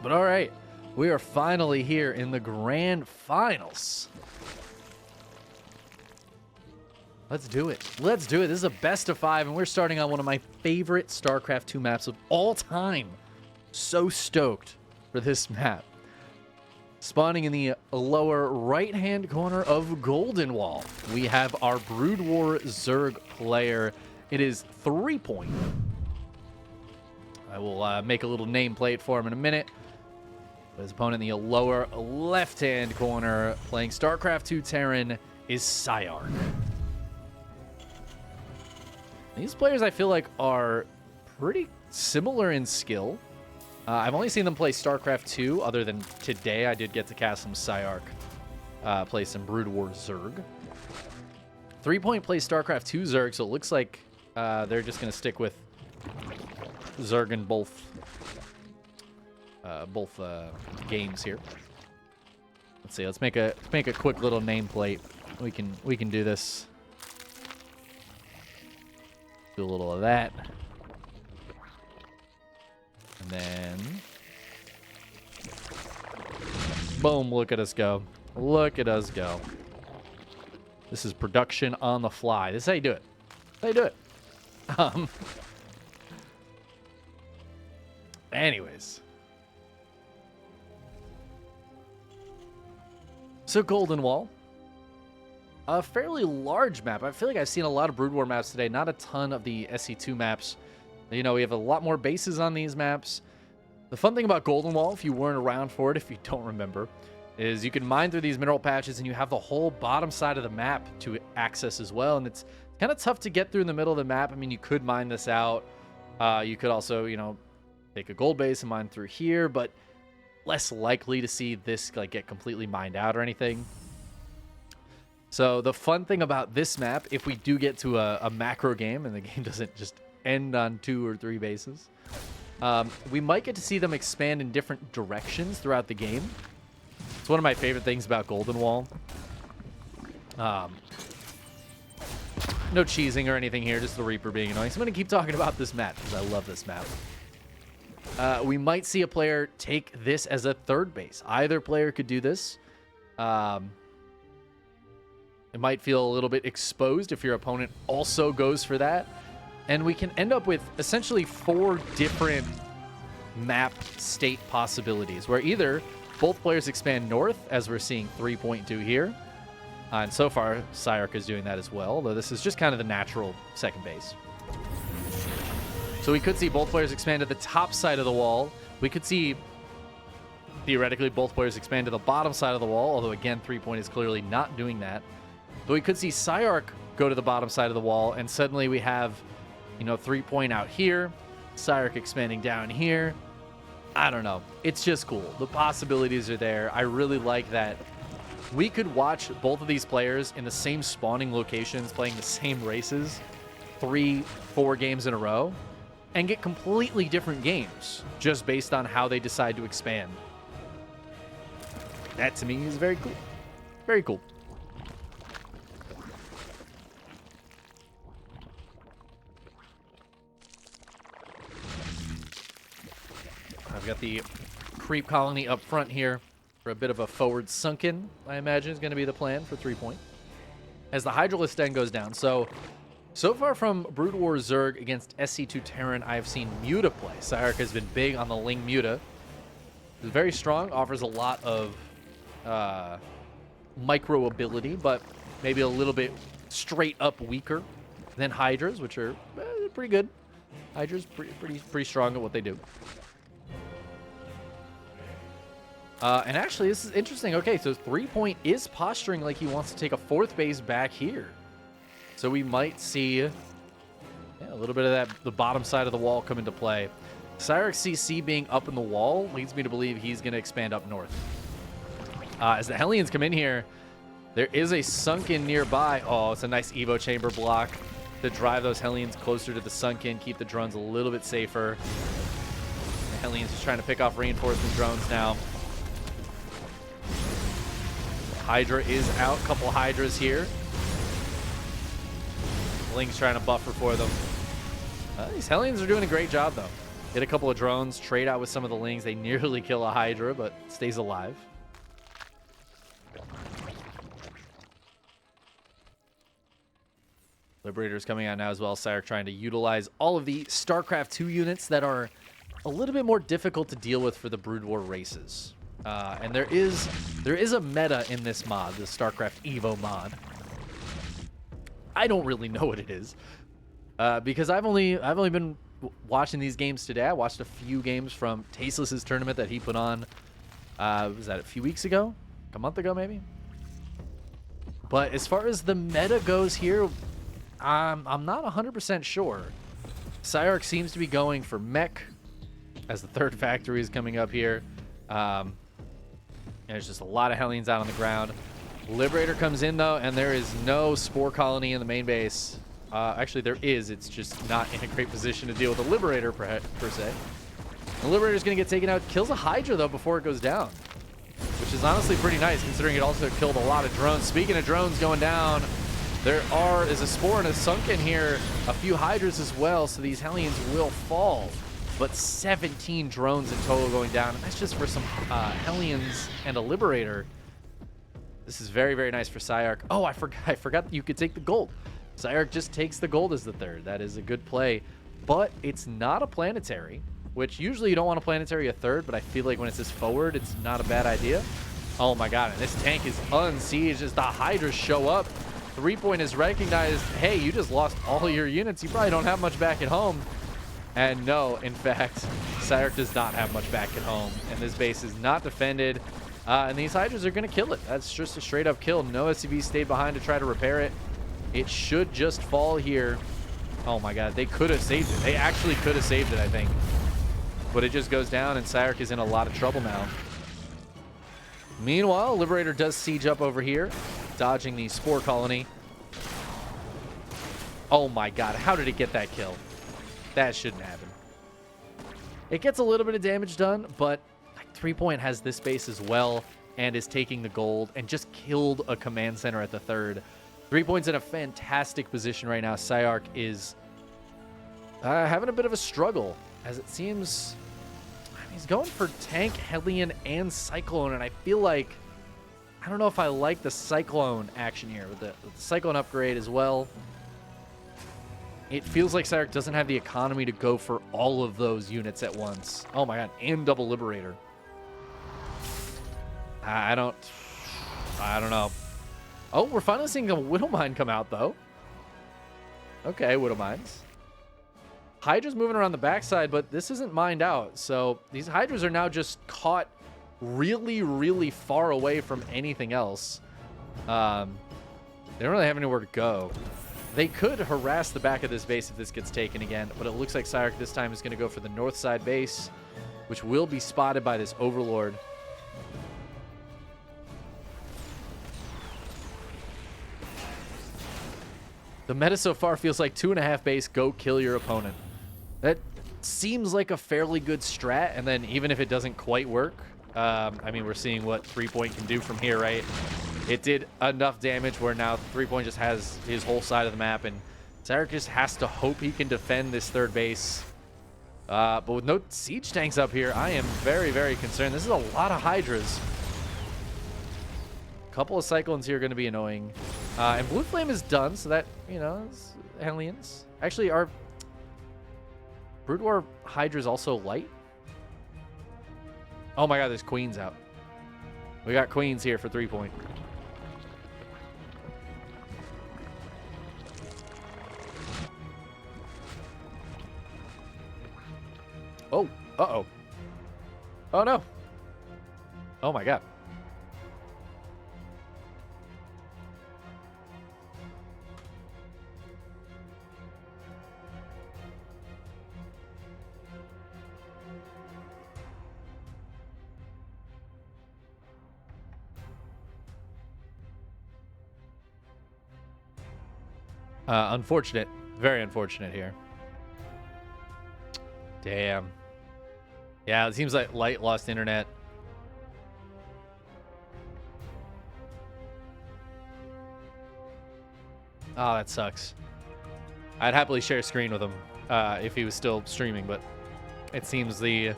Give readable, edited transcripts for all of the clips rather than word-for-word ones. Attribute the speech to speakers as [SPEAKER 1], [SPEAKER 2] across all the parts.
[SPEAKER 1] But all right, we are finally here in the grand finals. Let's do it. Let's do it. This is a best of 5, and we're starting on one of my favorite StarCraft 2 maps of all time. So stoked for this map. Spawning in the lower right-hand corner of Golden Wall, we have our Brood War Zerg player. It is Threepoint. I will make a little nameplate for him in a minute. His opponent in the lower left-hand corner, playing StarCraft 2 Terran, is PSiArc. These players, I feel like, are pretty similar in skill. I've only seen them play StarCraft 2, other than today I did get to cast some PSiArc, play some Brood War Zerg. Threepoint plays StarCraft 2 Zerg, so it looks like they're just going to stick with Zerg in both games here. Let's see. Let's make a quick little nameplate. We can do this. Do a little of that. And then boom, look at us go. Look at us go. This is production on the fly. This is how you do it. How you do it. Anyways. So Golden Wall. A fairly large map. I feel like I've seen a lot of Brood War maps today. Not a ton of the SC2 maps. You know, we have a lot more bases on these maps. The fun thing about Golden Wall, if you weren't around for it, if you don't remember, is you can mine through these mineral patches and you have the whole bottom side of the map to access as well. And it's kind of tough to get through in the middle of the map. I mean, you could mine this out. You could also, you know, take a gold base and mine through here, but less likely to see this like get completely mined out or anything. So the fun thing about this map, if we do get to a macro game and the game doesn't just end on 2 or 3 bases, we might get to see them expand in different directions throughout the game. It's one of my favorite things about Golden Wall. No cheesing or anything here, just the Reaper being annoying. So I'm going to keep talking about this map because I love this map. We might see a player take this as a third base. Either player could do this. It might feel a little bit exposed if your opponent also goes for that. And we can end up with essentially 4 different map state possibilities, where either both players expand north, as we're seeing Threepoint do here. And so far, PSiArc is doing that as well, though this is just kind of the natural second base. So we could see both players expand to the top side of the wall. We could see, theoretically, both players expand to the bottom side of the wall, although, again, Threepoint is clearly not doing that. But we could see PSiArc go to the bottom side of the wall, and suddenly we have, you know, Threepoint out here, PSiArc expanding down here. I don't know. It's just cool. The possibilities are there. I really like that we could watch both of these players in the same spawning locations playing the same races 3-4 games in a row and get completely different games just based on how they decide to expand. That, to me, is very cool. Very cool. I've got the creep colony up front here for a bit of a forward sunken, I imagine is going to be the plan for Threepoint. As the Hydralisk Den goes down. So far from Brood War Zerg against SC2 Terran, I've seen Muta play. PSiArc has been big on the Ling Muta. He's very strong, offers a lot of micro ability, but maybe a little bit straight up weaker than Hydras, which are pretty good. Hydras pretty strong at what they do. And actually, this is interesting. Okay, so Threepoint is posturing like he wants to take a 4th base back here. So we might see a little bit of that, the bottom side of the wall come into play. PSiArc CC being up in the wall leads me to believe he's going to expand up north. As the Hellions come in here, there is a sunken nearby. Oh, it's a nice Evo chamber block to drive those Hellions closer to the sunken, keep the drones a little bit safer. The Hellions just trying to pick off reinforcement drones now. Hydra is out. Couple Hydras here. Ling's trying to buffer for them. These Hellions are doing a great job, though. Hit a couple of drones, trade out with some of the lings. They nearly kill a Hydra, but stays alive. Liberator's coming out now as well. PSiArc trying to utilize all of the StarCraft 2 units that are a little bit more difficult to deal with for the Brood War races. And there is a meta in this mod, the StarCraft Evo mod. I don't really know what it is, because I've only been watching these games today. I watched a few games from Tasteless's tournament that he put on. Was that a few weeks ago? A month ago, maybe? But as far as the meta goes here, I'm not 100% sure. PSiArc seems to be going for mech as the third factory is coming up here. And there's just a lot of Hellions out on the ground. Liberator comes in, though, and there is no Spore Colony in the main base. Actually, there is. It's just not in a great position to deal with a Liberator, per se. The Liberator's going to get taken out. Kills a Hydra, though, before it goes down, which is honestly pretty nice, considering it also killed a lot of drones. Speaking of drones going down, there is a Spore and a Sunken here. A few Hydras as well, so these Hellions will fall. But 17 drones in total going down. And that's just for some Hellions and a Liberator. This is very, very nice for PSiArc. Oh, I forgot that you could take the gold. PSiArc just takes the gold as the third. That is a good play. But it's not a planetary, which usually you don't want a planetary a third, but I feel like when it's this forward, it's not a bad idea. Oh my god, and this tank is unsieged as the Hydras show up. Threepoint is recognized, hey, you just lost all your units. You probably don't have much back at home. And no, in fact, PSiArc does not have much back at home. And this base is not defended. And these Hydras are going to kill it. That's just a straight up kill. No SCV stayed behind to try to repair it. It should just fall here. Oh my god, they could have saved it. They actually could have saved it, I think. But it just goes down, and PSiArc is in a lot of trouble now. Meanwhile, Liberator does siege up over here, dodging the Spore Colony. Oh my god, how did it get that kill? That shouldn't happen. It gets a little bit of damage done, but Threepoint has this base as well and is taking the gold and just killed a command center at the third. Threepoint's in a fantastic position right now. PSiArc is having a bit of a struggle, as it seems he's going for tank, Hellion, and Cyclone, and I feel like I don't know if I like the Cyclone action here with the Cyclone upgrade as well. It feels like PSiArc doesn't have the economy to go for all of those units at once. Oh my god, and double Liberator. I don't know. Oh, we're finally seeing a Widowmine come out, though. Okay, Widowmines. Hydra's moving around the backside, but this isn't mined out. So these Hydras are now just caught really, really far away from anything else. They don't really have anywhere to go. They could harass the back of this base if this gets taken again, but it looks like PSiArc this time is going to go for the north side base, which will be spotted by this Overlord. The meta so far feels like 2.5 base, go kill your opponent. That seems like a fairly good strat, and then even if it doesn't quite work, I mean, we're seeing what Threepoint can do from here, right? It did enough damage where now Threepoint just has his whole side of the map, and PSiArc just has to hope he can defend this third base. But with no siege tanks up here, I am very, very concerned. This is a lot of Hydras. A couple of Cyclones here are going to be annoying. And Blue Flame is done, so that, you know, is Hellions. Actually, our Brood War Hydra is also light. Oh my god, there's Queens out. We got Queens here for Threepoint. Oh, uh-oh. Oh no. Oh my god. Unfortunate. Very unfortunate here. Damn. Yeah, it seems like Light lost internet. Oh, that sucks. I'd happily share a screen with him if he was still streaming, but It seems the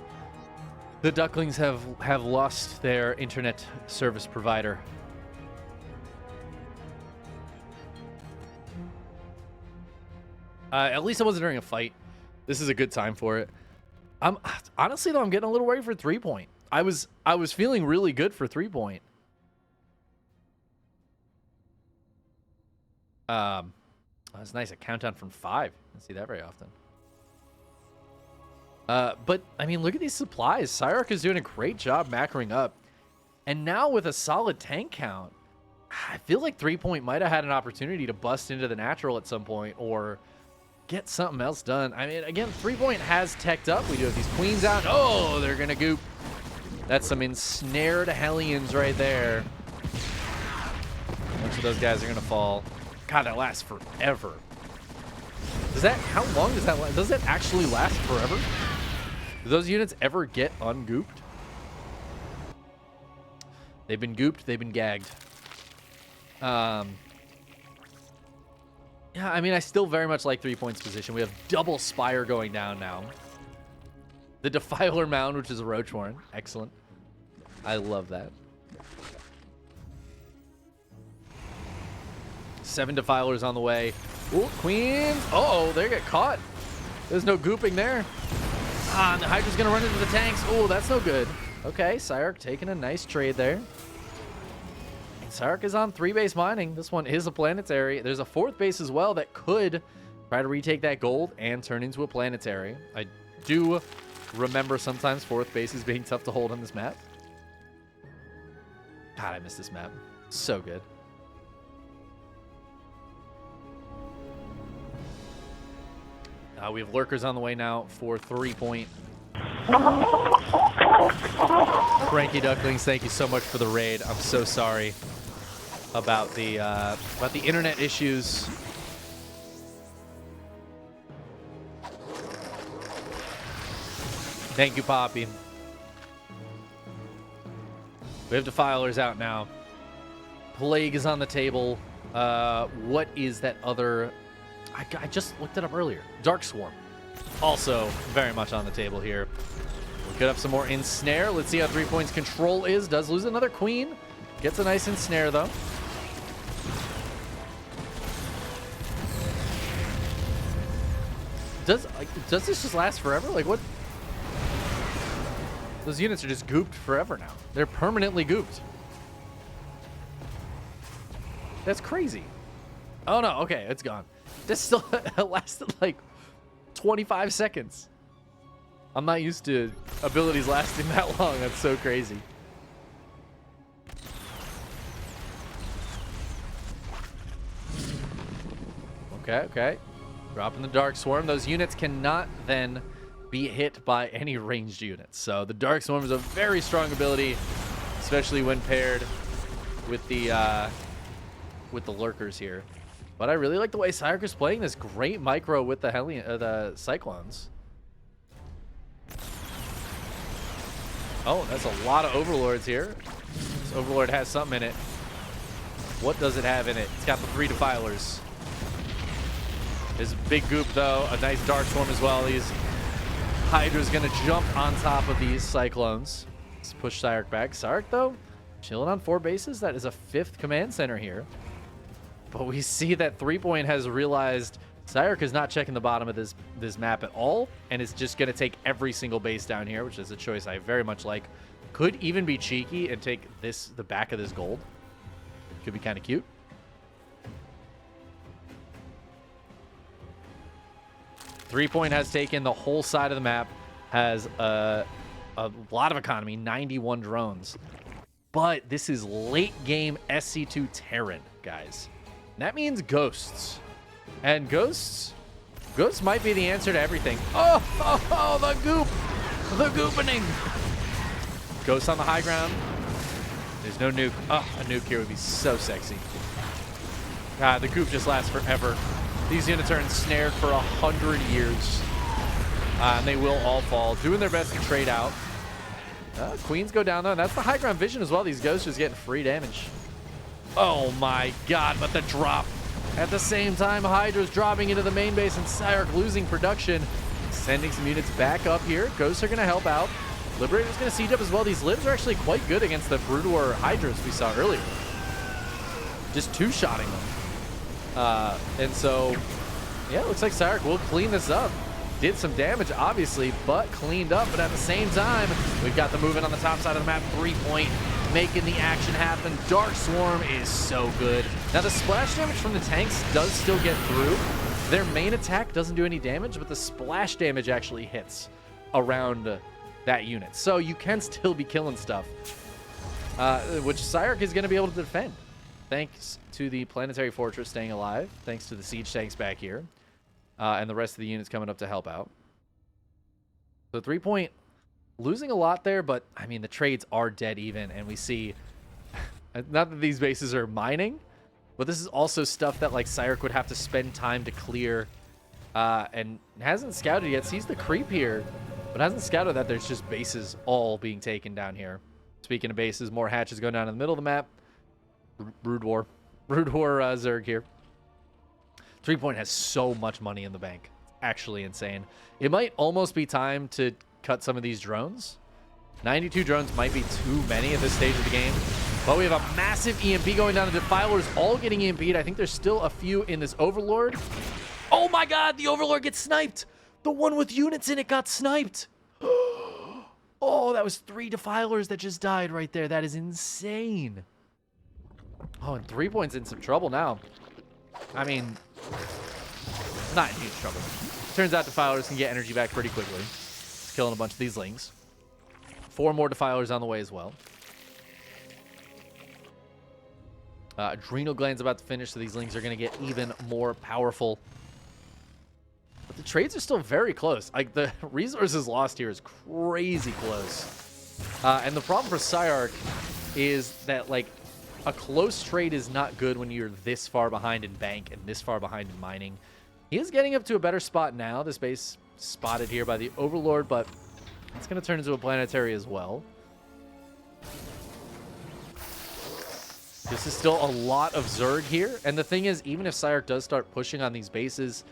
[SPEAKER 1] ducklings have lost their internet service provider. At least it wasn't during a fight. This is a good time for it. Honestly though, I'm getting a little worried for Threepoint. I was feeling really good for Threepoint. That's nice. A countdown from 5. I don't see that very often. But I mean, look at these supplies. PSiArc is doing a great job macroing up, and now with a solid tank count, I feel like Threepoint might have had an opportunity to bust into the natural at some point or get something else done. I mean, again, Threepoint has teched up. We do have these queens out. Oh, they're gonna goop. That's some ensnared Hellions right there. Most of those guys are gonna fall. God, that lasts forever. How long does that last? Does that actually last forever? Do those units ever get ungooped? They've been gooped, they've been gagged. Yeah, I mean, I still very much like Threepoint's position. We have double Spire going down now. The Defiler Mound, which is a Roach Warren. Excellent. I love that. 7 Defilers on the way. Ooh, Queens. Uh-oh, they get caught. There's no gooping there. Ah, and the Hydra's going to run into the tanks. Oh, that's no good. Okay, PSiArc taking a nice trade there. And PSiArc is on 3-base mining. This one is a planetary. There's a 4th base as well that could try to retake that gold and turn into a planetary. I do remember sometimes 4th bases being tough to hold on this map. God, I miss this map. So good. We have lurkers on the way now for Threepoint. Frankie Ducklings, thank you so much for the raid. I'm so sorry about the internet issues. Thank you, Poppy. We have Defilers out now. Plague is on the table. What is that other... I just looked it up earlier. Dark Swarm. Also very much on the table here. We could have some more Ensnare. Let's see how Threepoint's control is. Does lose another Queen. Gets a nice Ensnare, though. Does this just last forever? Like, what? Those units are just gooped forever now. They're permanently gooped. That's crazy. Oh, no. Okay, it's gone. This still lasted like 25 seconds. I'm not used to abilities lasting that long. That's so crazy. Okay. Dropping the Dark Swarm. Those units cannot then be hit by any ranged units. So the Dark Swarm is a very strong ability, especially when paired with the lurkers here. But I really like the way PSiArc is playing this great micro with the Cyclones. Oh, that's a lot of Overlords here. This Overlord has something in it. What does it have in it? It's got the 3 Defilers. There's a big goop, though. A nice Dark Swarm as well. These Hydra's going to jump on top of these Cyclones. Let's push PSiArc back. PSiArc, though, chilling on 4 bases. That is a 5th command center here. But we see that Threepoint has realized PSiArc is not checking the bottom of this map at all, and it's just going to take every single base down here, which is a choice I very much like. Could even be cheeky and take the back of this gold. Could be kind of cute. Threepoint has taken the whole side of the map, has a lot of economy, 91 drones. But this is late game SC2 Terran, guys. That means ghosts. And ghosts might be the answer to everything. Oh, the goop. The goopening. Ghosts on the high ground. There's no nuke. Oh, a nuke here would be so sexy. God, the goop just lasts forever. These units are ensnared for 100 years. And they will all fall. Doing their best to trade out. Queens go down, though. And that's the high ground vision as well. These ghosts just getting free damage. Oh my god, but the drop. At the same time, Hydra's dropping into the main base and PSiArc losing production. Sending some units back up here. Ghosts are going to help out. Liberator's going to siege up as well. These libs are actually quite good against the Brood War Hydras we saw earlier. Just two-shotting them. And so, yeah, it looks like PSiArc will clean this up. Did some damage, obviously, but cleaned up. But at the same time, we've got the movement on the top side of the map. Threepoint making the action happen. Dark Swarm is so good. Now, the splash damage from the tanks does still get through. Their main attack doesn't do any damage, but the splash damage actually hits around that unit. So you can still be killing stuff, which PSiArc is going to be able to defend. Thanks to the Planetary Fortress staying alive. Thanks to the siege tanks back here. And the rest of the units coming up to help out. So Threepoint losing a lot there, but I mean, the trades are dead even, and we see, not that these bases are mining, but this is also stuff that like PSiArc would have to spend time to clear, and hasn't scouted yet. Sees the creep here, but hasn't scouted that there's just bases all being taken down here. Speaking of bases, more hatches going down in the middle of the map. Brood War Zerg here. Threepoint has so much money in the bank. It's actually insane. It might almost be time to cut some of these drones. 92 drones might be too many at this stage of the game. But we have a massive EMP going down. The Defilers all getting EMP'd. I think there's still a few in this Overlord. Oh my god, the Overlord gets sniped. The one with units in it got sniped. Oh, that was 3 Defilers that just died right there. That is insane. Oh, and Threepoint's in some trouble now. I mean, not in huge trouble. Turns out Defilers can get energy back pretty quickly. Just killing a bunch of these lings. 4 more Defilers on the way as well. Adrenal Gland's about to finish, so these lings are going to get even more powerful. But the trades are still very close. Like, the resources lost here is crazy close. And the problem for PSiArc is that, like, a close trade is not good when you're this far behind in bank and this far behind in mining. He is getting up to a better spot now. This base spotted here by the Overlord, but it's going to turn into a planetary as well. This is still a lot of Zerg here. And the thing is, even if PSiArc does start pushing on these bases,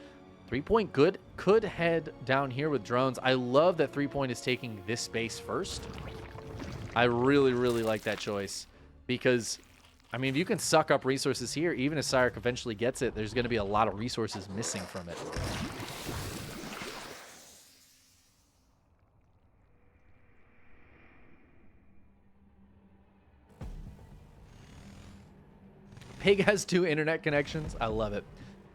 [SPEAKER 1] Threepoint could head down here with drones. I love that Threepoint is taking this base first. I really, really like that choice because, I mean, if you can suck up resources here, even if PSiArc eventually gets it, there's going to be a lot of resources missing from it. Pig has 2 internet connections. I love it.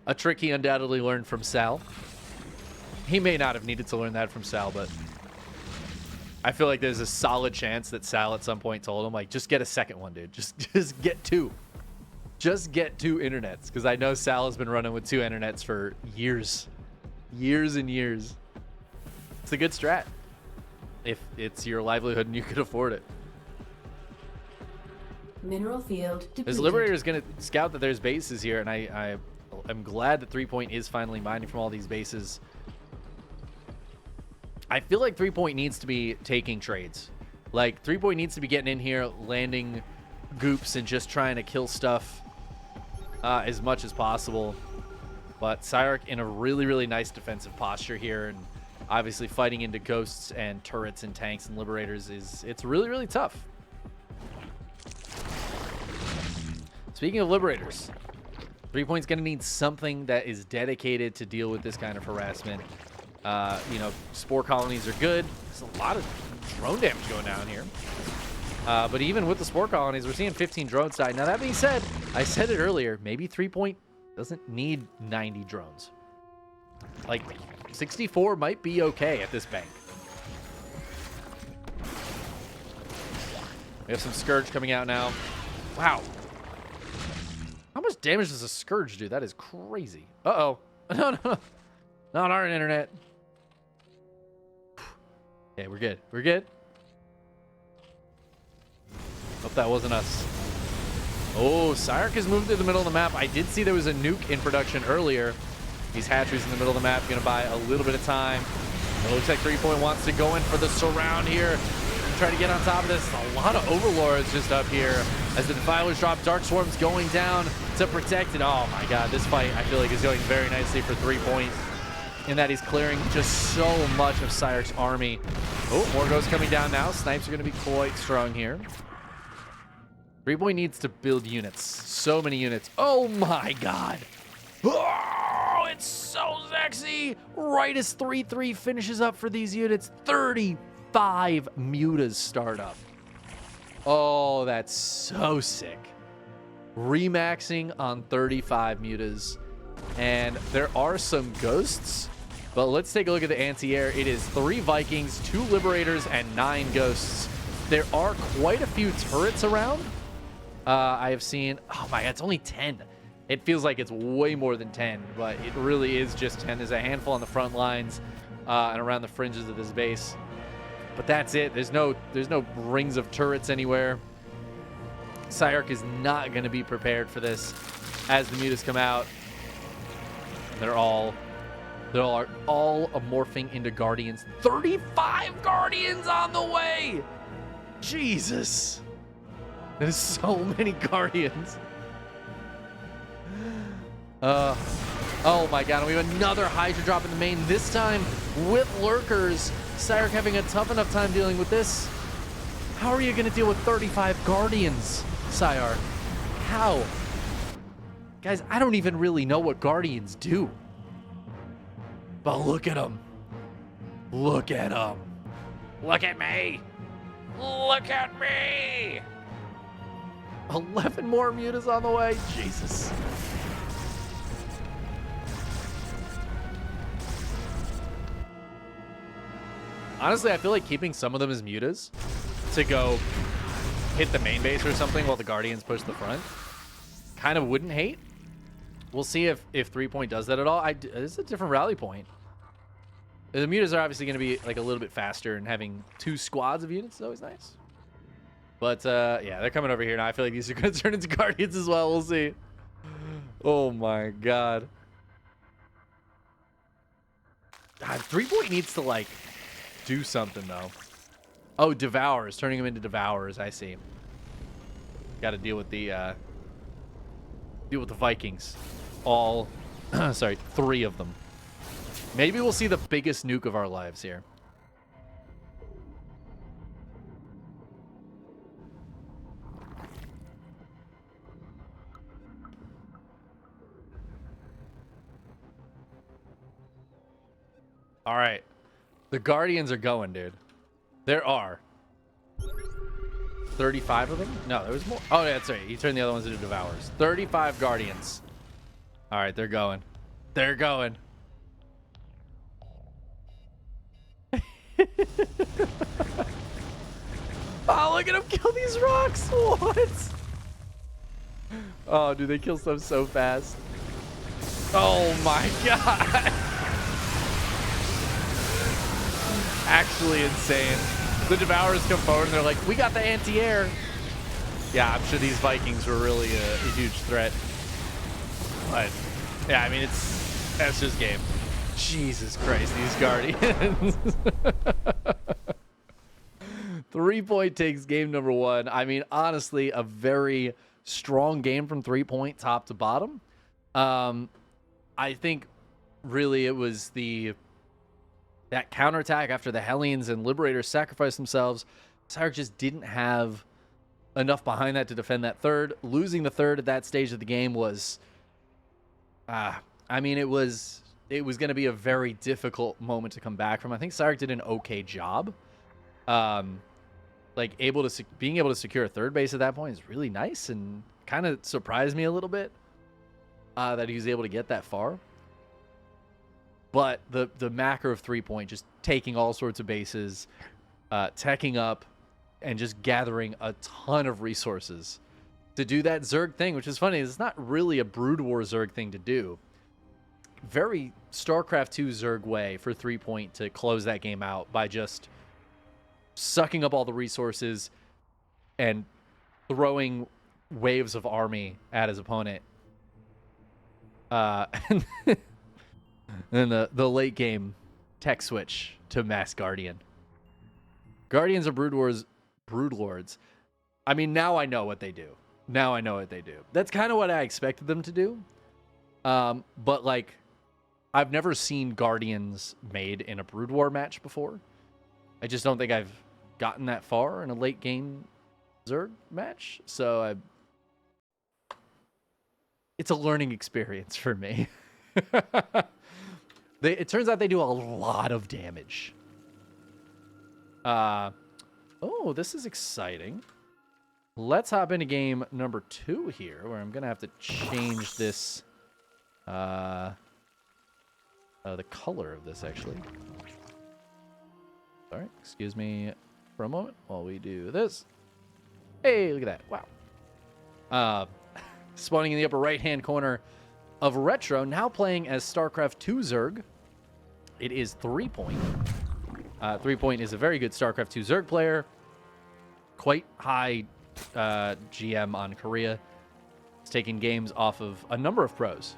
[SPEAKER 1] A trick he undoubtedly learned from Sal. He may not have needed to learn that from Sal, but I feel like there's a solid chance that Sal at some point told him, like, just get a second one, dude. Just get 2. Just get 2 internets. Because I know Sal has been running with 2 internets for years. Years and years. It's a good strat. If it's your livelihood and you could afford it.
[SPEAKER 2] Mineral field depleted.
[SPEAKER 1] This Liberator is going to scout that there's bases here, and I'm glad that Threepoint is finally mining from all these bases. I feel like Threepoint needs to be taking trades. Like, Threepoint needs to be getting in here, landing goops, and just trying to kill stuff as much as possible. But PSiArc in a really, really nice defensive posture here, and obviously fighting into ghosts and turrets and tanks and Liberators it's really, really tough. Speaking of Liberators, Threepoint's going to need something that is dedicated to deal with this kind of harassment. You know, spore colonies are good. There's a lot of drone damage going down here. But even with the spore colonies, we're seeing 15 drones die. Now, that being said, I said it earlier, maybe Threepoint doesn't need 90 drones. Like, 64 might be okay at this bank. We have some Scourge coming out now. Wow. How much damage does a Scourge do? That is crazy. Uh-oh. No. Not our internet. Okay, we're good. We're good. Hope that wasn't us. Oh, PSiArc has moved to the middle of the map. I did see there was a nuke in production earlier. These hatcheries in the middle of the map going to buy a little bit of time. It looks like Threepoint wants to go in for the surround here. Try to get on top of this. A lot of Overlords just up here as the Defilers drop. Dark Swarm's going down to protect it. Oh my god, this fight I feel like is going very nicely for Threepoint. in that he's clearing just so much of PSiArc's army. Oh, more ghosts coming down now. Snipes are going to be quite strong here. Threepoint needs to build units. So many units. Oh my god. Oh, it's so sexy. Right as 3-3 finishes up for these units, 35 mutas start up. Oh, that's so sick. Remaxing on 35 mutas. And there are some ghosts, but let's take a look at the anti-air. It is 3 Vikings, 2 Liberators, and 9 ghosts. There are quite a few turrets around. I have seen, oh my god, it's only 10. It feels like it's way more than 10, but it really is just 10. There's a handful on the front lines and around the fringes of this base. But that's it. There's no rings of turrets anywhere. PSiArc is not going to be prepared for this as the mutas come out. They're all morphing into Guardians. 35 Guardians on the way! Jesus. There's so many Guardians. Oh my god, we have another Hydra drop in the main, this time with Lurkers. PSiArc having a tough enough time dealing with this. How are you going to deal with 35 Guardians, PSiArc? How? Guys, I don't even really know what Guardians do. But look at them. Look at them. Look at me. Look at me. 11 more mutas on the way. Jesus. Honestly, I feel like keeping some of them as mutas to go hit the main base or something while the Guardians push the front kind of wouldn't hate. We'll see if Threepoint does that at all. It's a different rally point. The mutas are obviously going to be like a little bit faster, and having 2 squads of units is always nice. But yeah, they're coming over here now. I feel like these are going to turn into Guardians as well. We'll see. Oh my god. God, Threepoint needs to like do something though. Oh, Devourers, turning them into Devourers. I see. Got to deal with the Vikings. All, sorry, 3 of them. Maybe we'll see the biggest nuke of our lives here. All right. The Guardians are going, dude. There are 35 of them? No, there was more. Oh, yeah, that's right. You turned the other ones into Devourers. 35 Guardians. All right, they're going. They're going. Oh, look at them kill these rocks. What? Oh, dude, they kill stuff so fast. Oh, my God. Actually insane. The Devourers come forward and they're like, we got the anti-air. Yeah, I'm sure these Vikings were really a huge threat. But yeah, I mean, that's just game. Jesus Christ, these Guardians. Threepoint takes game number 1. I mean, honestly, a very strong game from Threepoint top to bottom. I think really it was that counterattack after the Hellions and Liberators sacrificed themselves. PSiArc just didn't have enough behind that to defend that third. Losing the third at that stage of the game was, I mean, it was going to be a very difficult moment to come back from. I think PSiArc did an okay job. Like being able to secure a third base at that point is really nice and kind of surprised me a little bit that he was able to get that far. But the macro of Threepoint, just taking all sorts of bases, teching up, and just gathering a ton of resources to do that Zerg thing, which is funny. It's not really a Brood War Zerg thing to do. Very StarCraft 2 Zerg way for Threepoint to close that game out by just sucking up all the resources and throwing waves of army at his opponent. And the late game tech switch to Mass Guardian. Guardians are Brood Lords. I mean, now I know what they do. That's kind of what I expected them to do. But like, I've never seen Guardians made in a Brood War match before. I just don't think I've gotten that far in a late game Zerg match. So it's a learning experience for me. It turns out they do a lot of damage. Oh, this is exciting. Let's hop into game number 2 here, where I'm going to have to change this, the color of this, actually. Sorry, excuse me for a moment while we do this. Hey, look at that. Wow. Spawning in the upper right-hand corner of Retro, now playing as StarCraft 2 Zerg. It is Threepoint. Threepoint is a very good StarCraft 2 Zerg player. Quite high GM on Korea. It's taking games off of a number of pros.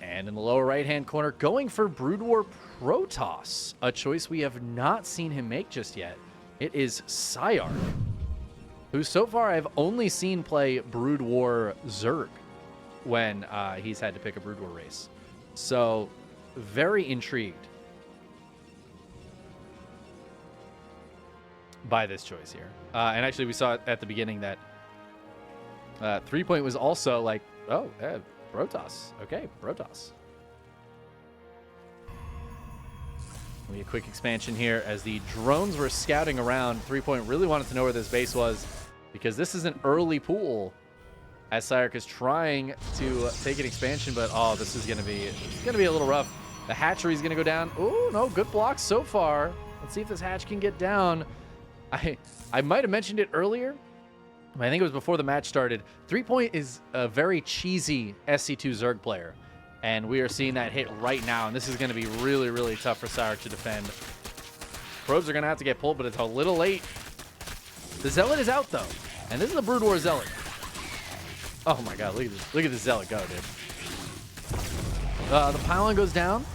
[SPEAKER 1] And in the lower right-hand corner, going for Brood War Protoss, a choice we have not seen him make just yet. It is PSiArc, who so far I've only seen play Brood War Zerg when he's had to pick a Brood War race. So, very intrigued by this choice here. And actually, we saw at the beginning that Threepoint was also like, oh, Protoss. Okay, Protoss. We a quick expansion here as the drones were scouting around. Threepoint really wanted to know where this base was because this is an early pool as PSiArc is trying to take an expansion, but oh, this is gonna be a little rough. The hatchery is gonna go down. Oh no, good blocks so far. Let's see if this hatch can get down. I might have mentioned it earlier. I think it was before the match started. Threepoint is a very cheesy SC2 Zerg player, and we are seeing that hit right now, and this is going to be really, really tough for PSiArc to defend. Probes are going to have to get pulled, but it's a little late. The Zealot is out, though, and this is the Brood War Zealot. Oh, my God, look at this. Look at this Zealot go, dude. The pylon goes down.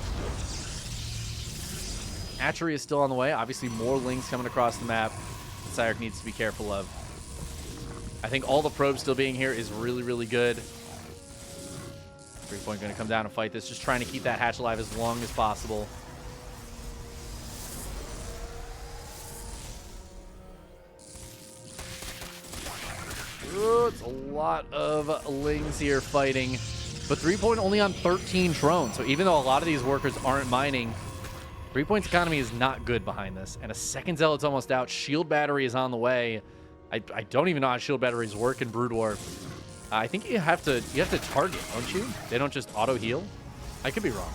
[SPEAKER 1] Hatchery is still on the way. Obviously, more Lings coming across the map that PSiArc needs to be careful of. I think all the probes still being here is really, really good. Threepoint going to come down and fight this, just trying to keep that hatch alive as long as possible. Ooh, it's a lot of Lings here fighting. But Threepoint only on 13 drones, so even though a lot of these workers aren't mining, Threepoint's economy is not good behind this. And a second Zealot's almost out. Shield battery is on the way. I don't even know how shield batteries work in Brood War. I think you have to target, don't you? They don't just auto heal. I could be wrong.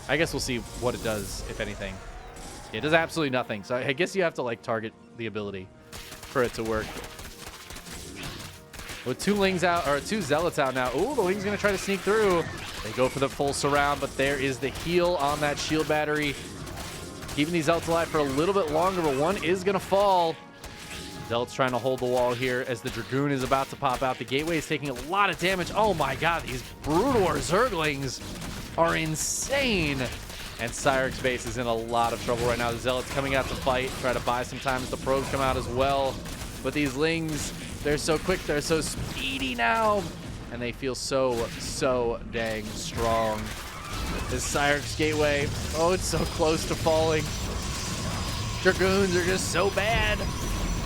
[SPEAKER 1] I guess we'll see what it does, if anything. It does absolutely nothing. So I guess you have to like target the ability for it to work. With two Lings out, or two Zealots out now. Ooh, the Ling's gonna try to sneak through. They go for the full surround, but there is the heal on that shield battery. Keeping these Zealots alive for a little bit longer, but one is gonna fall. Zealot's trying to hold the wall here as the Dragoon is about to pop out. The Gateway is taking a lot of damage. Oh my God, these Brood War Zerglings are insane. And PSiArc's base is in a lot of trouble right now. The Zealot's coming out to fight, try to buy some time as the probes come out as well. But these Lings, they're so quick, they're so speedy now. And they feel so dang strong. This PSiArc's Gateway, oh, it's so close to falling. Dragoons are just so bad.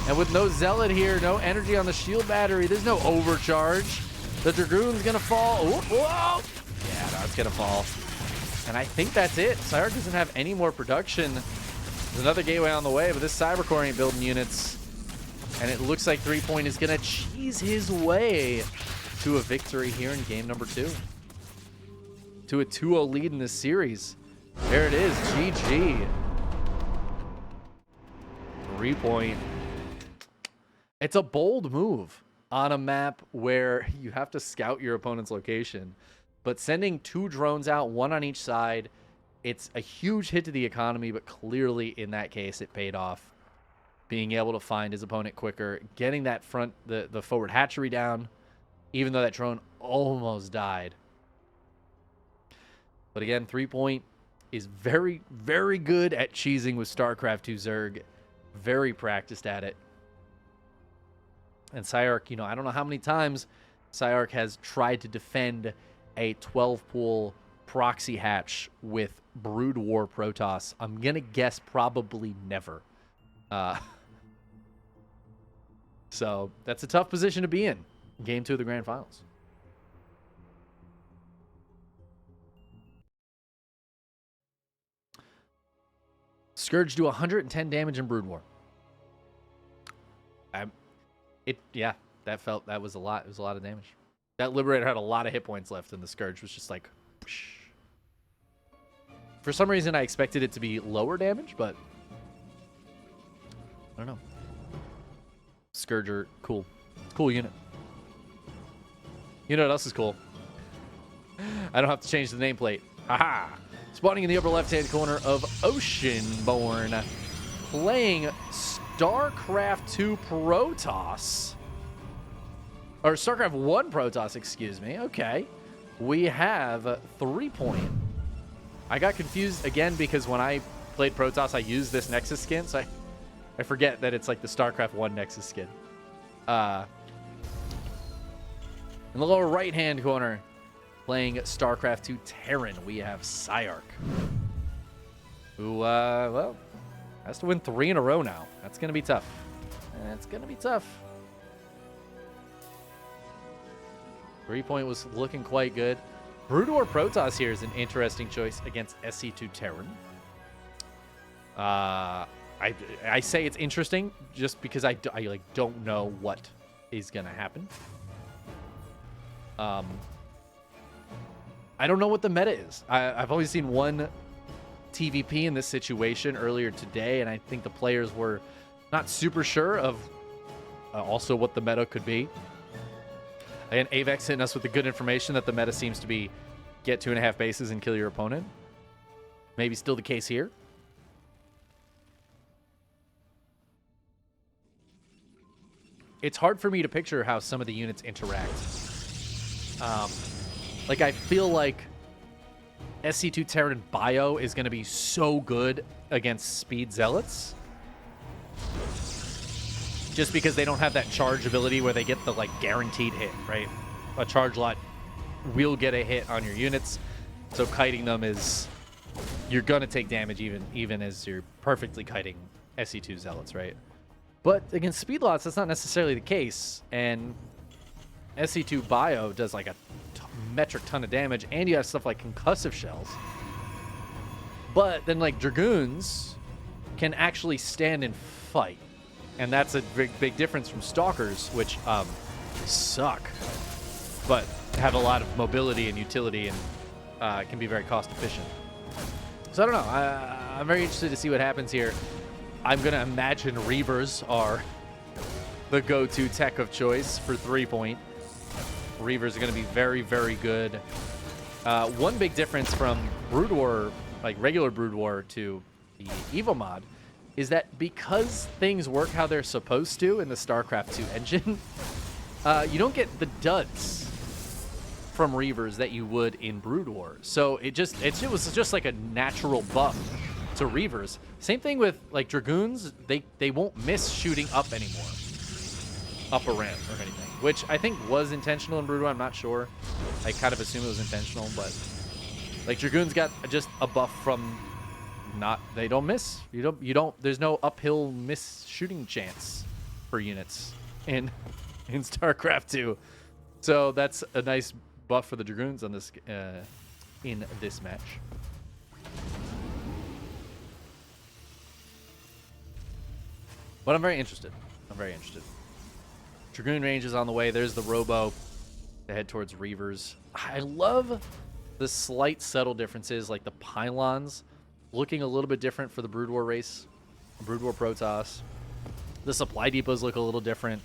[SPEAKER 1] And with no Zealot here, no energy on the shield battery, there's no overcharge. The Dragoon's gonna fall. Ooh, whoa! Yeah, no, it's gonna fall. And I think that's it. PSiArc doesn't have any more production. There's another Gateway on the way, but this Cybercore ain't building units. And it looks like Threepoint is gonna cheese his way to a victory here in game number 2. To a 2-0 lead in this series. There it is, GG. Threepoint. It's a bold move on a map where you have to scout your opponent's location. But sending 2 drones out, 1 on each side, it's a huge hit to the economy, but clearly in that case it paid off. Being able to find his opponent quicker, getting that the forward hatchery down, even though that drone almost died. But again, Threepoint is very, very good at cheesing with StarCraft 2 Zerg. Very practiced at it. And PSiArc, you know, I don't know how many times PSiArc has tried to defend a 12-pool proxy hatch with Brood War Protoss? I'm going to guess probably never. So that's a tough position to be in. Game 2 of the Grand Finals. Scourge do 110 damage in Brood War. Yeah, that was a lot. It was a lot of damage. That Liberator had a lot of hit points left, and the Scourge was just like, psh. For some reason, I expected it to be lower damage, but I don't know. Scourger, cool. Cool unit. You know what else is cool? I don't have to change the nameplate. Haha! Spawning in the upper left-hand corner of Oceanborn, playing StarCraft 2 Protoss. Or StarCraft 1 Protoss, excuse me. Okay. We have Threepoint. I got confused again because when I played Protoss, I used this Nexus skin, so I forget that it's like the StarCraft 1 Nexus skin. In the lower right-hand corner, playing StarCraft 2 Terran, we have PSiArc, who, well, has to win 3 in a row now. That's going to be tough. It's going to be tough. Threepoint was looking quite good. Brood War Protoss here is an interesting choice against SC2 Terran. I say it's interesting just because I like don't know what is gonna happen. I don't know what the meta is. I've only seen one TVP in this situation earlier today, and I think the players were not super sure of also what the meta could be. And Avex hitting us with the good information that the meta seems to be get 2.5 bases and kill your opponent. Maybe still the case here. It's hard for me to picture how some of the units interact. Like, I feel like SC2 Terran Bio is going to be so good against Speed Zealots. Just because they don't have that charge ability where they get the, like, guaranteed hit, right? A charge lot will get a hit on your units. So kiting them is... You're going to take damage even as you're perfectly kiting SC2 Zealots, right? But against speed lots, that's not necessarily the case. And SC2 Bio does like a metric ton of damage, and you have stuff like concussive shells. But then like Dragoons can actually stand and fight. And that's a big difference from Stalkers, which suck, but have a lot of mobility and utility and can be very cost efficient. So I don't know. I'm very interested to see what happens here. I'm going to imagine Reavers are the go-to tech of choice for Threepoint. Reavers are going to be very, very good. One big difference from Brood War, like regular Brood War, to the Evo mod is that because things work how they're supposed to in the StarCraft 2 engine, you don't get the duds from Reavers that you would in Brood War. So it was just like a natural buff to Reavers. Same thing with like Dragoons, they won't miss shooting up anymore. Up a ramp or anything, which I think was intentional in Brood War. I'm not sure. I kind of assume it was intentional, but like Dragoons got just a buff from they don't miss. You don't there's no uphill miss shooting chance for units in StarCraft 2. So that's a nice buff for the Dragoons on this in this match. But I'm very interested. Dragoon range is on the way. There's the Robo to head towards Reavers. I love the slight subtle differences, like the pylons looking a little bit different for the Brood War race, Brood War Protoss. The supply depots look a little different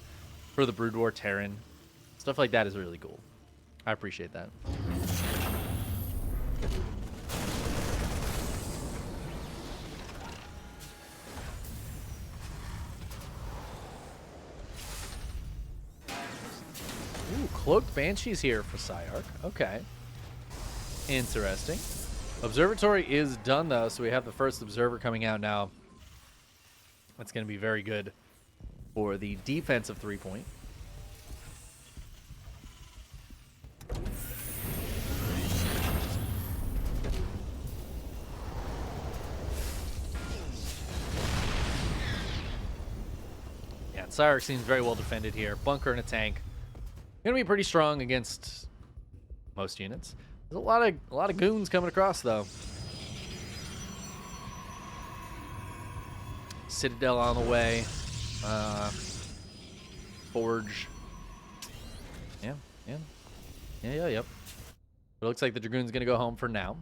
[SPEAKER 1] for the Brood War Terran. Stuff like that is really cool. I appreciate that. Ooh, Cloaked Banshees here for PSiArc. Okay. Interesting. Observatory is done, though, so we have the first Observer coming out now. That's going to be very good for the defensive 3-point. PSiArc seems very well defended here. Bunker and a tank. Gonna be pretty strong against most units. There's a lot of goons coming across though. Citadel on the way. Forge. Yep. It looks like the Dragoon's gonna go home for now.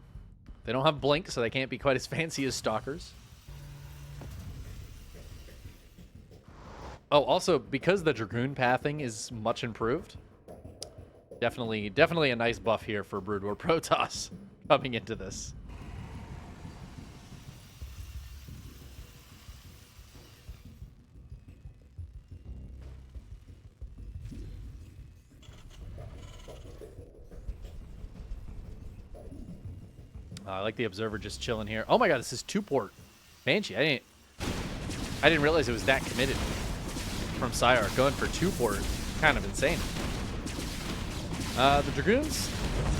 [SPEAKER 1] They don't have blink, so they can't be quite as fancy as Stalkers. Oh, also, because the Dragoon pathing is much improved, definitely a nice buff here for Brood War Protoss coming into this. I like the Observer just chilling here. Oh my god, this is 2-port Banshee. I didn't realize it was that committed from PSiArc. Going for 2-port, kind of insane. The Dragoons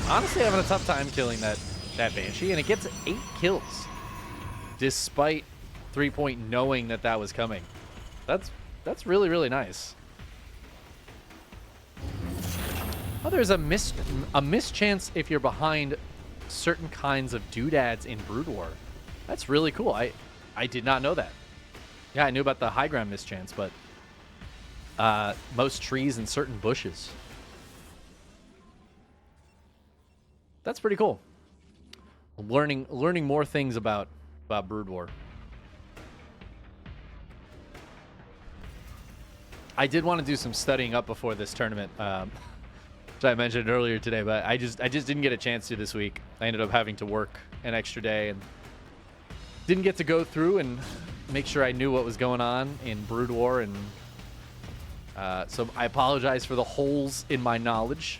[SPEAKER 1] honestly having a tough time killing that Banshee, and it gets 8 kills despite Threepoint knowing that was coming. That's really, really nice. Oh, there's a mischance if you're behind certain kinds of doodads in Brood War. That's really cool. I did not know that. Yeah, I knew about the high ground mischance, but most trees and certain bushes. That's pretty cool. Learning more things about Brood War. I did want to do some studying up before this tournament. Which I mentioned earlier today, but I just didn't get a chance to this week. I ended up having to work an extra day and didn't get to go through and make sure I knew what was going on in Brood War, and so I apologize for the holes in my knowledge.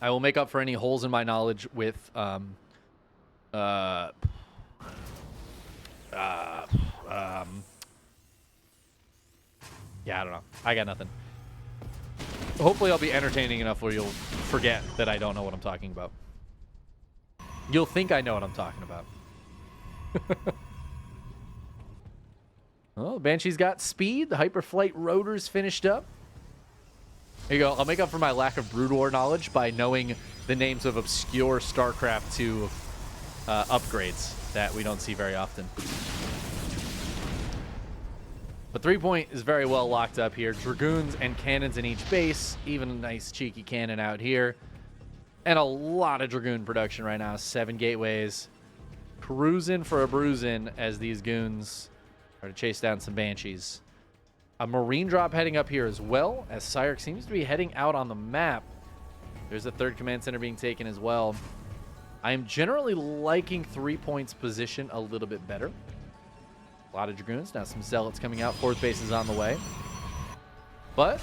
[SPEAKER 1] I will make up for any holes in my knowledge with yeah, I don't know. I got nothing. Hopefully I'll be entertaining enough where you'll forget that I don't know what I'm talking about. You'll think I know what I'm talking about. Oh, Banshee's got speed. The Hyperflight rotor's finished up. Here you go. I'll make up for my lack of Brood War knowledge by knowing the names of obscure StarCraft 2 upgrades that we don't see very often. But Threepoint is very well locked up here. Dragoons and cannons in each base. Even a nice cheeky cannon out here. And a lot of Dragoon production right now. 7 gateways. Cruising for a bruising as these goons are to chase down some Banshees. A Marine drop heading up here as well, as PSiArc seems to be heading out on the map. There's a 3rd command center being taken as well. I'm generally liking Threepoint's position a little bit better. A lot of Dragoons. Now some Zealots coming out. 4th base is on the way. But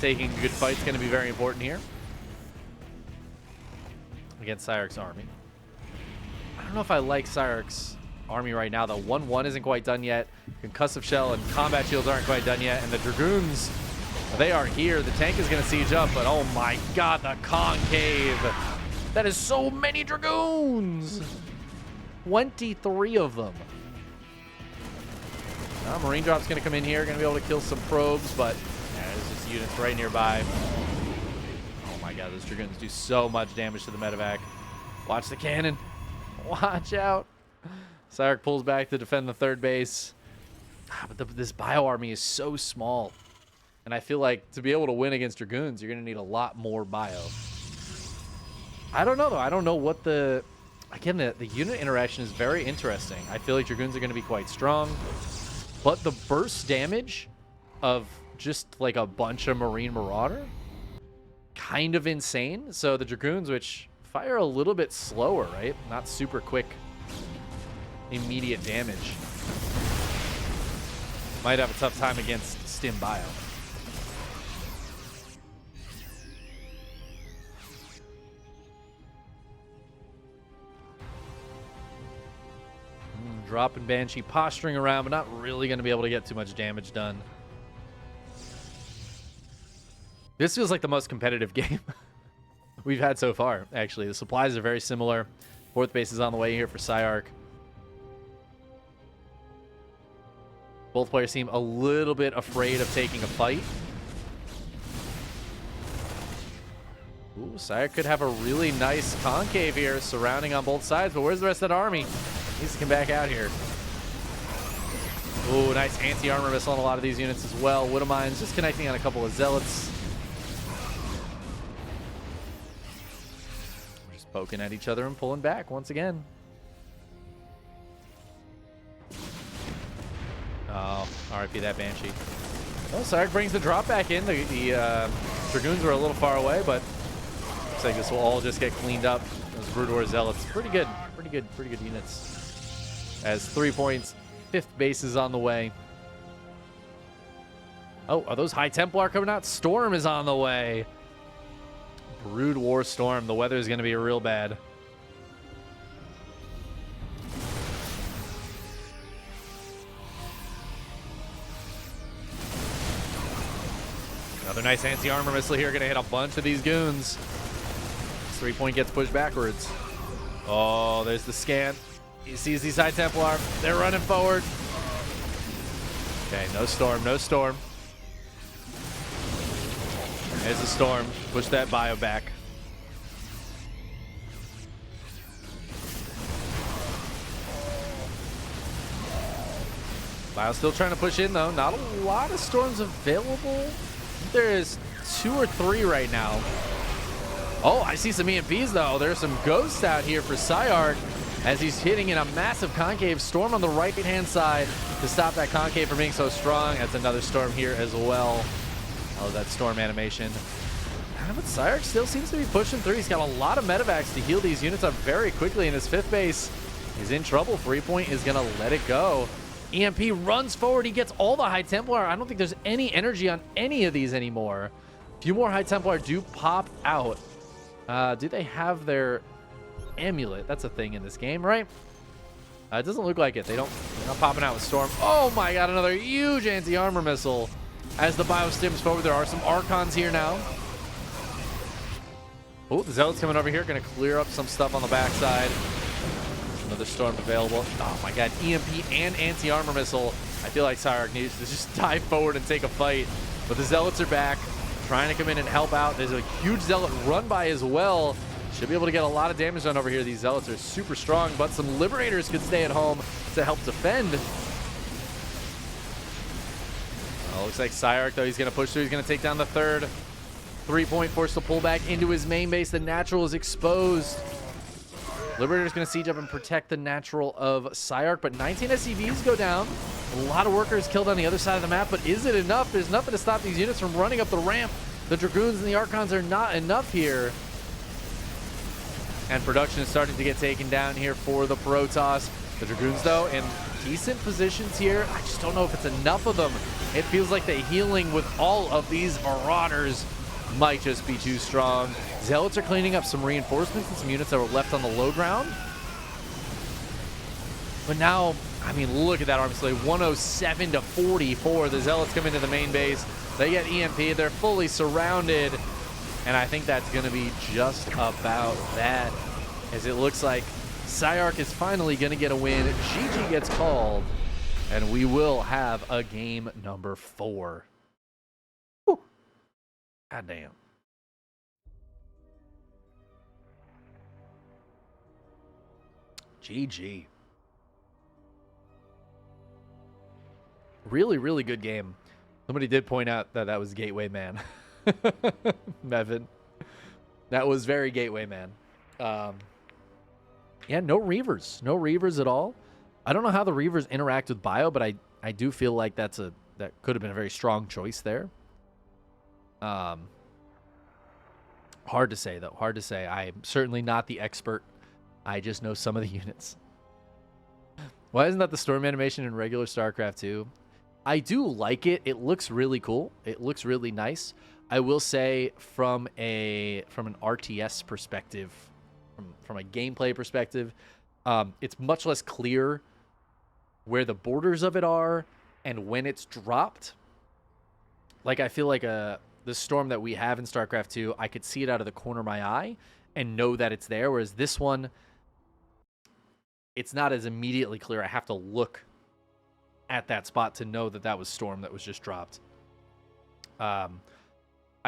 [SPEAKER 1] taking a good fight is going to be very important here against PSiArc's army. I don't know if I like PSiArc's army right now. The 1-1 isn't quite done yet. Concussive Shell and Combat Shields aren't quite done yet. And the Dragoons, they are here. The tank is going to siege up, but oh my god, the Concave. That is so many Dragoons. 23 of them. Marine Drop's going to come in here. Going to be able to kill some probes, but yeah, there's just units right nearby. Oh my god, those Dragoons do so much damage to the medevac. Watch the cannon. Watch out. PSiArc pulls back to defend the 3rd base. But this bio army is so small. And I feel like to be able to win against Dragoons, you're going to need a lot more bio. I don't know, though. I don't know what the... Again, the unit interaction is very interesting. I feel like Dragoons are going to be quite strong. But the burst damage of just like a bunch of Marine Marauder, kind of insane. So the Dragoons, which fire a little bit slower, right? Not super quick, immediate damage. Might have a tough time against Stim Bio. Dropping Banshee, posturing around, but not really going to be able to get too much damage done. This feels like the most competitive game. we've had so far, actually. The supplies are very similar. Fourth base is on the way here for PSiArc. Both players seem a little bit afraid of taking a fight. Ooh, PSiArc could have a really nice concave here surrounding on both sides, but where's the rest of that army? Needs to come back out here. Ooh, nice anti-armor missile on a lot of these units as well. Widowmines just connecting on a couple of zealots. We're just poking at each other and pulling back once again. Oh, RIP that Banshee. Oh, PSiArc brings the drop back in. The Dragoons were a little far away, but looks like this will all just get cleaned up. Those Broodwar Zealots, pretty good units. As 3 points, 5th base is on the way. Oh, are those High Templar coming out? Storm is on the way. Brood War Storm. The weather is going to be real bad. Another nice anti-armor missile here. Going to hit a bunch of these goons. 3 point gets pushed backwards. Oh, there's the scan. He sees these High Templar. They're running forward. Okay, no storm, no storm. There's the storm. Push that bio back. Bio still trying to push in, though. Not a lot of storms available. There's 2 or 3 right now. Oh, I see some EMPs, though. There's some ghosts out here for PSiArc as he's hitting in a massive concave storm on the right-hand side to stop that concave from being so strong. That's another storm here as well. Oh, that storm animation. But PSiArc still seems to be pushing through. He's got a lot of medevacs to heal these units up very quickly, and his 5th base is in trouble. Threepoint is going to let it go. EMP runs forward. He gets all the High Templar. I don't think there's any energy on any of these anymore. A few more High Templar do pop out. Do they have their amulet? That's a thing in this game, right? It doesn't look like it. They're not popping out with Storm. Oh my god, another huge anti-armor missile. As the bio stims forward, there are some Archons here now. Oh, the Zealot's coming over here. Going to clear up some stuff on the backside. Another Storm available. Oh my god, EMP and anti-armor missile. I feel like PSiArc needs to just dive forward and take a fight. But the Zealots are back, trying to come in and help out. There's a huge Zealot run by as well. Should be able to get a lot of damage done over here. These Zealots are super strong, but some Liberators could stay at home to help defend. Looks like PSiArc, though, he's going to push through. He's going to take down the 3rd. 3 point forced to pull back into his main base. The natural is exposed. Liberator's going to siege up and protect the natural of PSiArc, but 19 SCVs go down. A lot of workers killed on the other side of the map, but is it enough? There's nothing to stop these units from running up the ramp. The Dragoons and the Archons are not enough here. And production is starting to get taken down here for the Protoss. The Dragoons, though, in decent positions here. I just don't know if it's enough of them. It feels like the healing with all of these Marauders might just be too strong. Zealots are cleaning up some reinforcements and some units that were left on the low ground. But now, I mean, look at that arm slate. 107 to 44. The Zealots come into the main base. They get EMP. They're fully surrounded. And I think that's going to be just about that, as it looks like PSiArc is finally going to get a win. GG gets called, and we will have a game number 4. Whew. God damn. GG. Really, really good game. Somebody did point out that that was Gateway Man. Mevin. That was very Gateway Man. Yeah, no Reavers. No Reavers at all. I don't know how the Reavers interact with Bio, but I do feel like that could have been a very strong choice there. Hard to say, though. Hard to say. I'm certainly not the expert. I just know some of the units. Why isn't that the storm animation in regular StarCraft 2? I do like it. It looks really cool. It looks really nice. I will say from an RTS perspective, from a gameplay perspective, it's much less clear where the borders of it are and when it's dropped. Like, I feel like the the storm that we have in StarCraft 2, I could see it out of the corner of my eye and know that it's there, whereas this one, it's not as immediately clear. I have to look at that spot to know that that was storm that was just dropped. I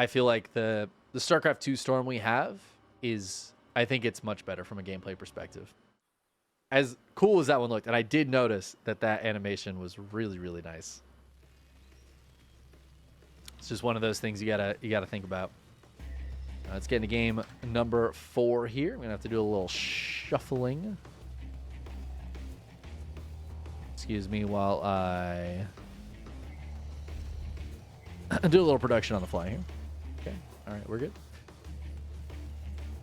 [SPEAKER 1] feel like the StarCraft 2 storm we have is, I think it's much better from a gameplay perspective. As cool as that one looked, and I did notice that animation was really, really nice. It's just one of those things you gotta think about. Let's get into game number 4 here. We're gonna have to do a little shuffling. Excuse me while I do a little production on the fly here. Okay, all right, we're good.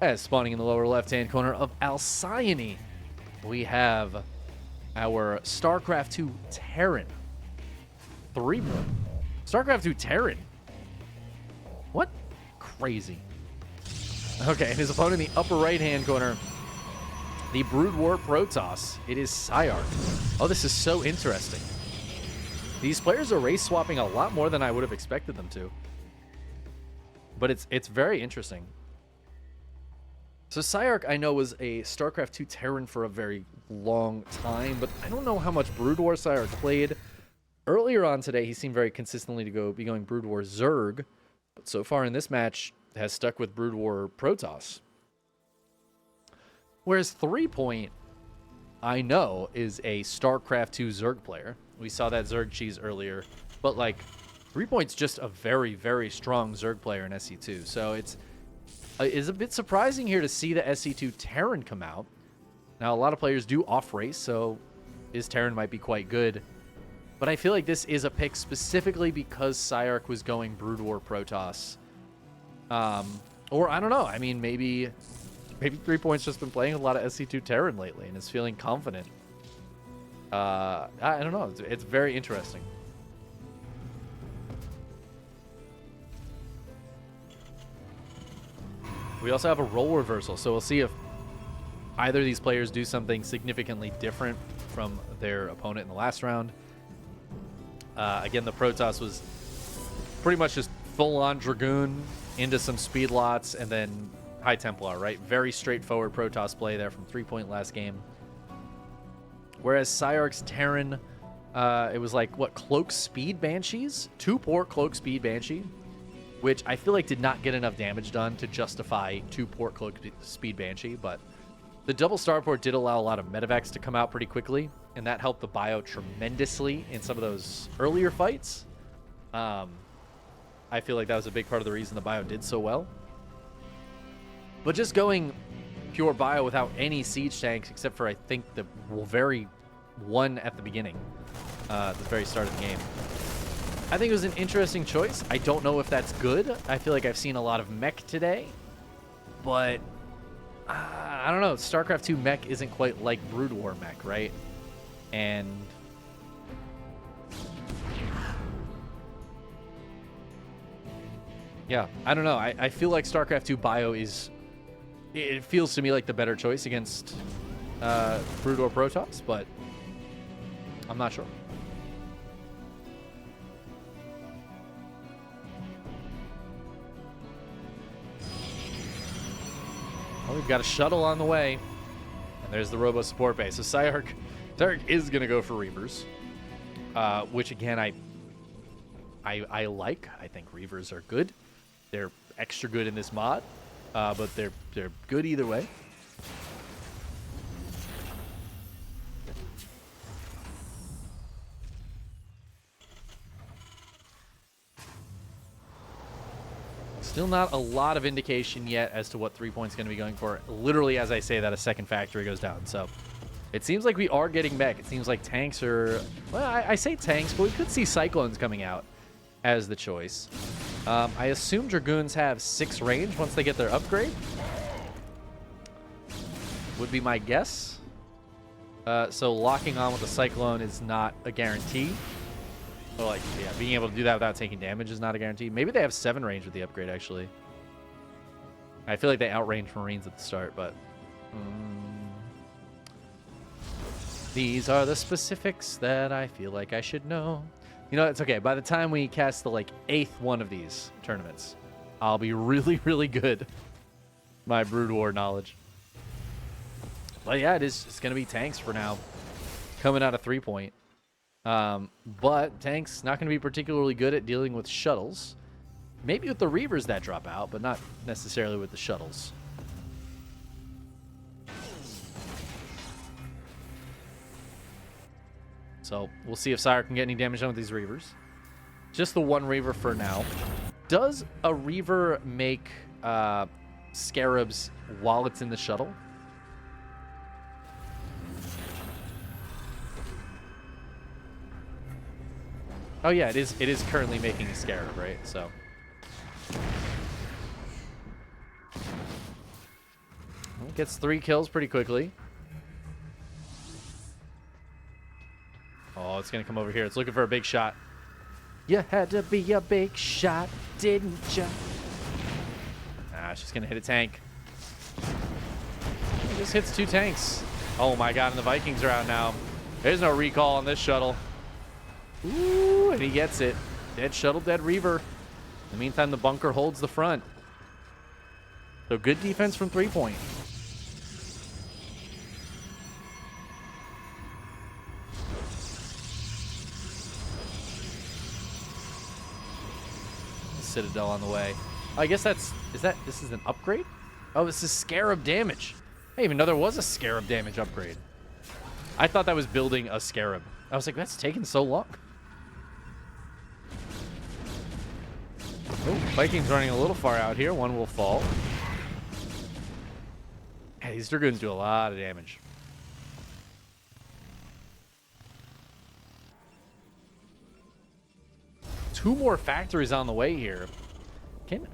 [SPEAKER 1] As spawning in the lower left-hand corner of Alcyone, we have our StarCraft 2 Terran. Threepoint. StarCraft 2 Terran. What? Crazy. Okay, and his opponent in the upper right-hand corner, the Brood War Protoss. It is PSiArc. Oh, this is so interesting. These players are race swapping a lot more than I would have expected them to. But it's very interesting. So PSiArc, I know, was a StarCraft 2 Terran for a very long time, but I don't know how much Brood War PSiArc played. Earlier on today, he seemed very consistently to be going Brood War Zerg, but so far in this match has stuck with Brood War Protoss. Whereas Threepoint, I know, is a StarCraft 2 Zerg player. We saw that Zerg cheese earlier, but like Threepoint's just a very, very strong Zerg player in SC2. So it's a bit surprising here to see the SC2 Terran come out. Now, a lot of players do off-race, so his Terran might be quite good. But I feel like this is a pick specifically because PSiArc was going Brood War Protoss. Or, I don't know. I mean, maybe Threepoint's just been playing a lot of SC2 Terran lately and is feeling confident. I don't know. It's very interesting. We also have a role reversal, so we'll see if either of these players do something significantly different from their opponent in the last round. Again, the Protoss was pretty much just full-on Dragoon into some speed lots and then High Templar, right? Very straightforward Protoss play there from Threepoint last game. Whereas PSiArc's Terran, it was like, what, Cloak Speed Banshees? 2-port Cloak Speed Banshee, which I feel like did not get enough damage done to justify 2-port Cloak Speed Banshee, but the double starport did allow a lot of medevacs to come out pretty quickly, and that helped the bio tremendously in some of those earlier fights. I feel like that was a big part of the reason the bio did so well. But just going pure bio without any siege tanks, except for, I think, the very one at the beginning, at the very start of the game. I think it was an interesting choice. I don't know if that's good. I feel like I've seen a lot of mech today, but I don't know. StarCraft 2 mech isn't quite like Brood War mech, right? And yeah, I don't know. I feel like StarCraft 2 bio is, it feels to me like the better choice against Brood War Protoss, but I'm not sure. Well, we've got a shuttle on the way, and there's the Robo support base. So PSiArc is going to go for Reavers, which again I like. I think Reavers are good. They're extra good in this mod, but they're good either way. Still not a lot of indication yet as to what Threepoint's going to be going for. Literally, as I say that, a second factory goes down. So it seems like we are getting mech. It seems like tanks are... Well, I say tanks, but we could see Cyclones coming out as the choice. I assume Dragoons have 6 range once they get their upgrade. Would be my guess. So locking on with the Cyclone is not a guarantee. Well, like, yeah, being able to do that without taking damage is not a guarantee. Maybe they have 7 range with the upgrade, actually. I feel like they outrange Marines at the start, but... These are the specifics that I feel like I should know. You know, it's okay. By the time we cast the, like, 8th one of these tournaments, I'll be really, really good. My Brood War knowledge. But yeah, it's going to be tanks for now. Coming out of 3-point. But tanks not going to be particularly good at dealing with shuttles. Maybe with the Reavers that drop out, but not necessarily with the shuttles. So we'll see if PSiArc can get any damage done with these Reavers. Just the one Reaver for now. Does a Reaver make Scarabs while it's in the shuttle? Oh yeah, it is currently making a Scarab, right? So it gets 3 kills pretty quickly. Oh, it's gonna come over here. It's looking for a big shot. You had to be a big shot, didn't you? Ah, it's just gonna hit a tank. It just hits 2 tanks. Oh my god, and the Vikings are out now. There's no recall on this shuttle. Ooh, and he gets it. Dead shuttle, dead Reaver. In the meantime, the bunker holds the front. So good defense from 3-point. Citadel on the way. I guess this is an upgrade? Oh, this is Scarab damage. I didn't even know there was a Scarab damage upgrade. I thought that was building a Scarab. I was like, that's taking so long. Oh, Vikings running a little far out here. One will fall. Hey, these Dragoons do a lot of damage. Two more factories on the way here.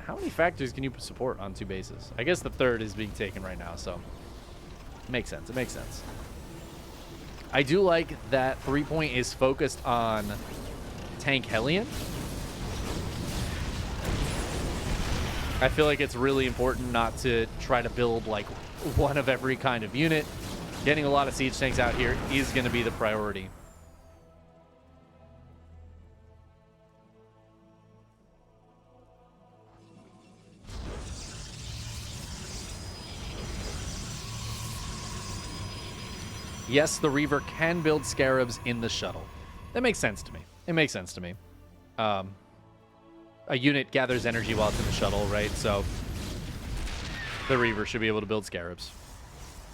[SPEAKER 1] How many factories can you support on 2 bases? I guess the 3rd is being taken right now, so it makes sense. It makes sense. I do like that 3-point is focused on tank Hellion. I feel like it's really important not to try to build like one of every kind of unit. Getting a lot of siege tanks out here is going to be the priority. Yes, the Reaver can build Scarabs in the shuttle. That makes sense to me. It makes sense to me. A unit gathers energy while it's in the shuttle, right? So the Reaver should be able to build Scarabs.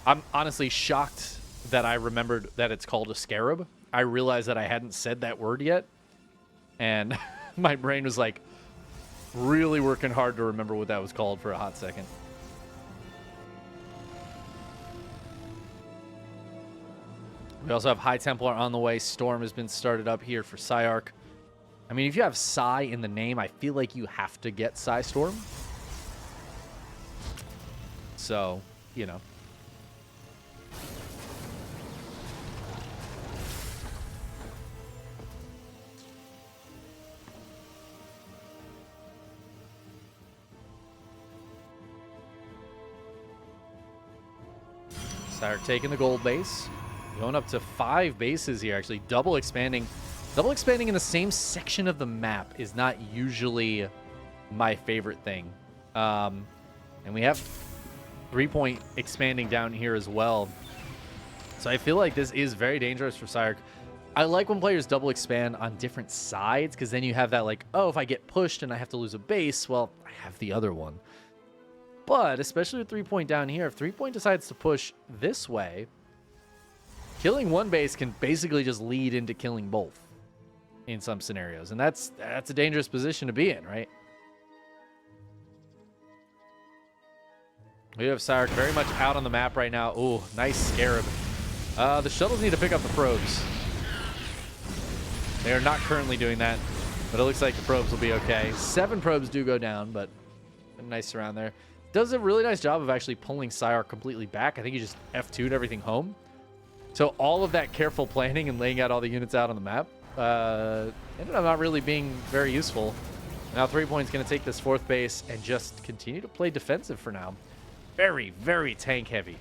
[SPEAKER 1] I'm honestly shocked that I remembered that it's called a Scarab. I realized that I hadn't said that word yet. And my brain was like really working hard to remember what that was called for a hot second. We also have High Templar on the way. Storm has been started up here for PSiArc. I mean, if you have Psi in the name, I feel like you have to get Psi Storm. So, you know. PSiArc taking the gold base. Going up to 5 bases here, actually. Double expanding. Double expanding in the same section of the map is not usually my favorite thing. And we have 3-point expanding down here as well. So I feel like this is very dangerous for PSiArc. I like when players double expand on different sides, because then you have that like, oh, if I get pushed and I have to lose a base, well, I have the other one. But especially with 3-point down here, if 3-point decides to push this way, killing one base can basically just lead into killing both in some scenarios. And that's a dangerous position to be in, right? We have PSiArc very much out on the map right now. Ooh, nice Scarab. The shuttles need to pick up the probes. They are not currently doing that, but it looks like the probes will be okay. 7 probes do go down, but a nice surround there. Does a really nice job of actually pulling PSiArc completely back. I think he just F2'd everything home. So all of that careful planning and laying out all the units out on the map ended up not really being very useful. Now 3-point's going to take this 4th base and just continue to play defensive for now. Very, very tank heavy.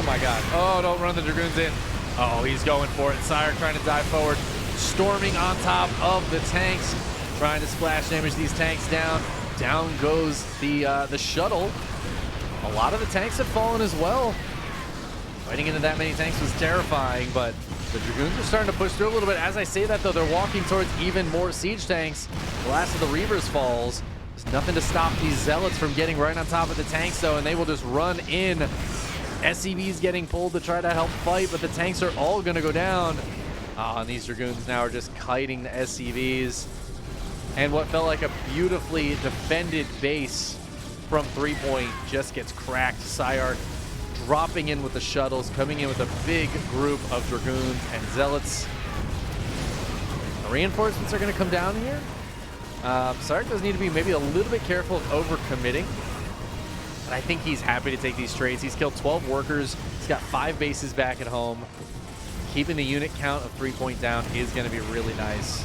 [SPEAKER 1] my god. Oh, don't run the Dragoons in. Oh, he's going for it. PSiArc trying to dive forward. Storming on top of the tanks. Trying to splash damage these tanks down. Down goes the shuttle. A lot of the tanks have fallen as well. Fighting into that many tanks was terrifying, but the Dragoons are starting to push through a little bit. As I say that, though, they're walking towards even more siege tanks. The last of the Reavers falls. There's nothing to stop these Zealots from getting right on top of the tanks, though, and they will just run in. SCVs getting pulled to try to help fight, but the tanks are all going to go down. Oh, and these Dragoons now are just kiting the SCVs. And what felt like a beautifully defended base from Threepoint just gets cracked. PSiArc dropping in with the shuttles, coming in with a big group of Dragoons and Zealots. The reinforcements are going to come down here. PSiArc does need to be maybe a little bit careful of overcommitting. But I think he's happy to take these trades. He's killed 12 workers. He's got 5 bases back at home. Keeping the unit count of Threepoint down is going to be really nice.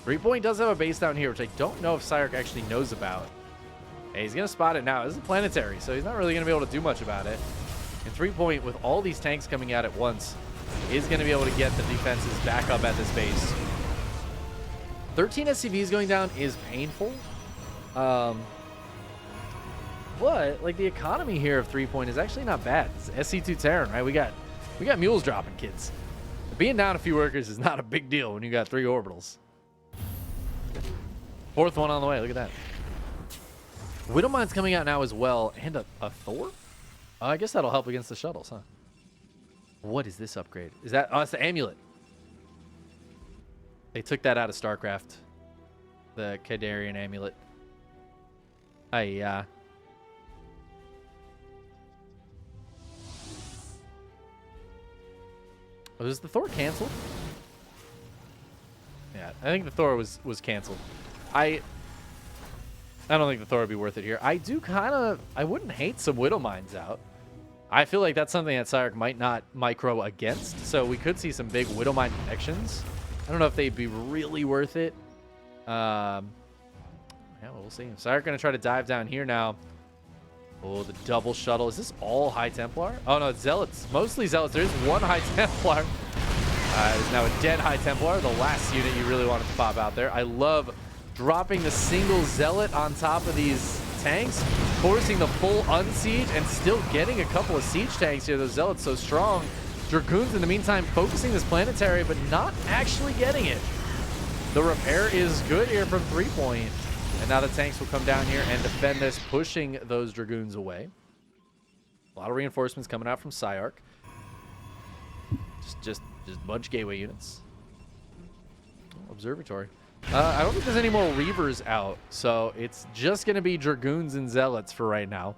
[SPEAKER 1] Threepoint does have a base down here, which I don't know if PSiArc actually knows about. Hey, he's going to spot it now. This is planetary, so he's not really going to be able to do much about it. And Threepoint, with all these tanks coming out at once, is going to be able to get the defenses back up at this base. 13 SCVs going down is painful. But like the economy here of Threepoint is actually not bad. It's SC2 Terran, right? We got mules dropping, kids. Being down a few workers is not a big deal when you got 3 orbitals. 4th one on the way. Look at that. Widowmine's coming out now as well, and a Thor? I guess that'll help against the shuttles, huh? What is this upgrade? Is that? Oh, it's the amulet. They took that out of StarCraft. The Kadarian amulet. Was the Thor canceled? Yeah, I think the Thor was canceled. I don't think the Thor would be worth it here. I wouldn't hate some Widow Mines out. I feel like that's something that PSiArc might not micro against, so we could see some big Widow Mine connections. I don't know if they'd be really worth it. Yeah, well, we'll see. PSiArc going to try to dive down here now. Oh, the double shuttle. Is this all High Templar? Oh, no, it's Zealots. Mostly Zealots. There is one High Templar. There's now a dead High Templar, the last unit you really wanted to pop out there. I love dropping the single Zealot on top of these tanks, forcing the full unsiege, and still getting a couple of siege tanks here. Those Zealots so strong. Dragoons, in the meantime, focusing this planetary, but not actually getting it. The repair is good here from Threepoint. And now the tanks will come down here and defend this, pushing those Dragoons away. A lot of reinforcements coming out from PSiArc. Just a bunch of gateway units. Observatory. I don't think there's any more Reavers out, so it's just going to be Dragoons and Zealots for right now.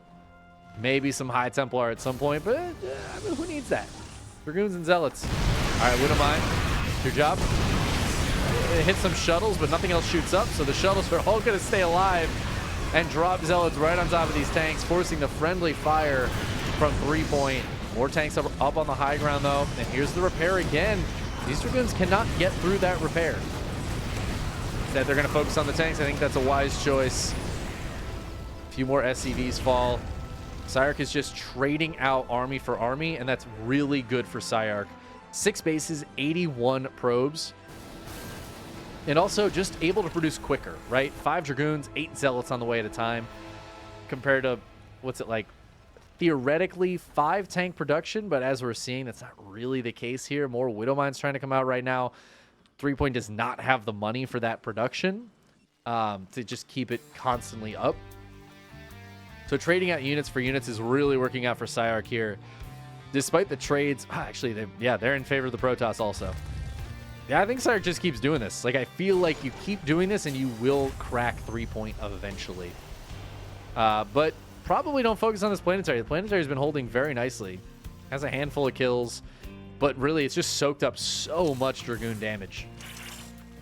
[SPEAKER 1] Maybe some High Templar at some point, but I mean, who needs that? Dragoons and Zealots. All right, Widowmine, your job. It hits some shuttles, but nothing else shoots up, so the shuttles are all going to stay alive and drop Zealots right on top of these tanks, forcing the friendly fire from Threepoint. More tanks up on the high ground, though, and here's the repair again. These Dragoons cannot get through that repair. Instead, they're going to focus on the tanks. I think that's a wise choice. A few more SCVs fall. PSiArc is just trading out army for army, and that's really good for PSiArc. 6 bases, 81 probes. And also just able to produce quicker, right? 5 Dragoons, 8 Zealots on the way at a time. Compared to, what's it like? Theoretically, 5 tank production, but as we're seeing, that's not really the case here. More Widowmines trying to come out right now. Threepoint does not have the money for that production to just keep it constantly up. So trading out units for units is really working out for PSiArc here. Despite the trades, actually, they're in favor of the Protoss also. Yeah, I think PSiArc just keeps doing this. Like, I feel like you keep doing this and you will crack Threepoint eventually. But probably don't focus on this planetary. The planetary has been holding very nicely. Has a handful of kills, but really it's just soaked up so much Dragoon damage.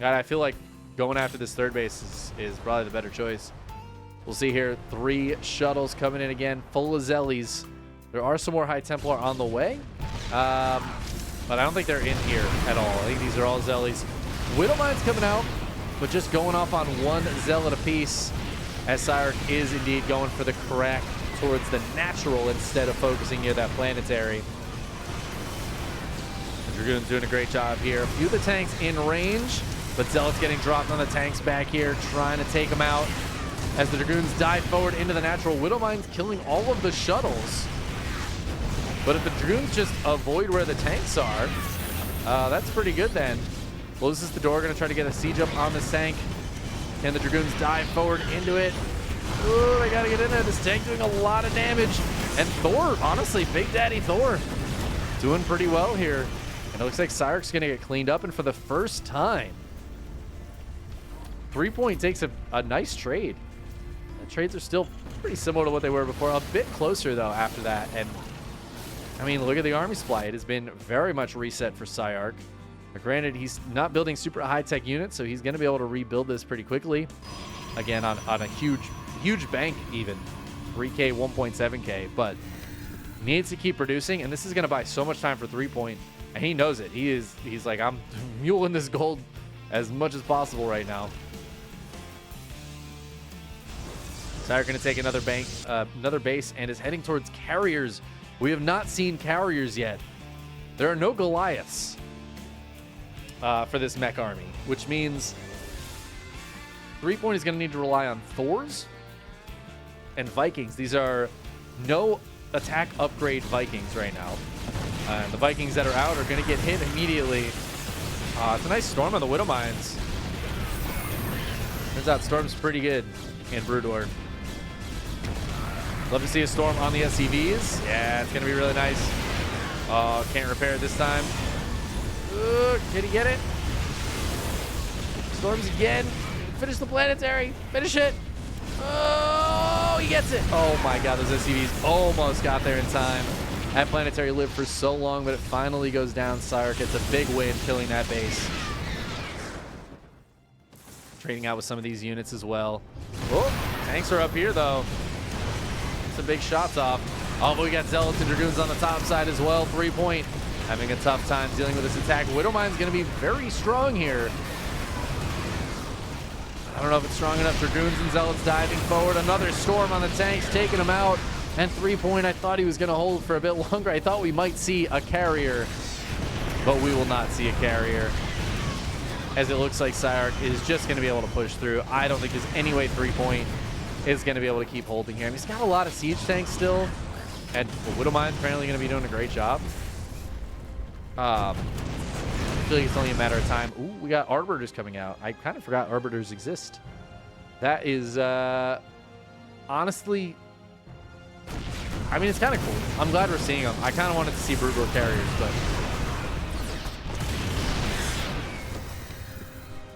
[SPEAKER 1] God, I feel like going after this third base is probably the better choice. We'll see here. 3 shuttles coming in again, full of Zellies. There are some more High Templar on the way. But I don't think they're in here at all. I think these are all Zellies. Widowmine's coming out, but just going off on 1 Zealot apiece, as PSiArc is indeed going for the crack towards the natural instead of focusing near that planetary. The Dragoon's doing a great job here. A few of the tanks in range, but Zealot's getting dropped on the tanks back here, trying to take them out. As the Dragoons dive forward into the natural, Widowmine's killing all of the shuttles. But if the Dragoons just avoid where the tanks are, that's pretty good then. Closes the door, gonna try to get a siege up on this tank. Can the Dragoons dive forward into it? Ooh, they gotta get in there. This tank doing a lot of damage. And Thor, honestly, Big Daddy Thor, doing pretty well here. And it looks like PSiArc's gonna get cleaned up, and for the first time, Threepoint takes a nice trade. The trades are still pretty similar to what they were before. A bit closer, though, after that. And, I mean, look at the army supply. It has been very much reset for PSiArc. Granted, he's not building super high-tech units, so he's going to be able to rebuild this pretty quickly. Again, on a huge bank even. 3K, 1.7K, but needs to keep producing, and this is going to buy so much time for Threepoint, and he knows it. He's like, I'm muling this gold as much as possible right now. PSiArc going to take another base, and is heading towards carriers. We have not seen carriers yet. There are no Goliaths for this mech army, which means Threepoint is going to need to rely on Thors and Vikings. These are no attack upgrade Vikings right now. The Vikings that are out are going to get hit immediately. It's a nice storm on the Widowmines. Turns out Storm's pretty good in Brood War. Love to see a Storm on the SCVs. Yeah, it's going to be really nice. Oh, can't repair it this time. Did he get it? Storms again. Finish the planetary. Finish it. Oh, he gets it. Oh my god, those SCVs almost got there in time. That planetary lived for so long, but it finally goes down. PSiArc gets a big win, killing that base. Trading out with some of these units as well. Oh, tanks are up here, though. Some big shots off. Oh, but we got Zealots and Dragoons on the top side as well. Threepoint having a tough time dealing with this attack. Widowmine's going to be very strong here. I don't know if it's strong enough. Dragoons and Zealots diving forward. Another storm on the tanks, taking them out. And Threepoint, I thought he was going to hold for a bit longer. I thought we might see a carrier, but we will not see a carrier, as it looks like PSiArc is just going to be able to push through. I don't think there's any way Threepoint is going to be able to keep holding here. And he's got a lot of siege tanks still, and Widowmine's apparently going to be doing a great job. I feel like it's only a matter of time. Ooh, we got Arbiters coming out. I kind of forgot Arbiters exist. That is, honestly, I mean, it's kind of cool. I'm glad we're seeing them. I kind of wanted to see Brood War carriers, but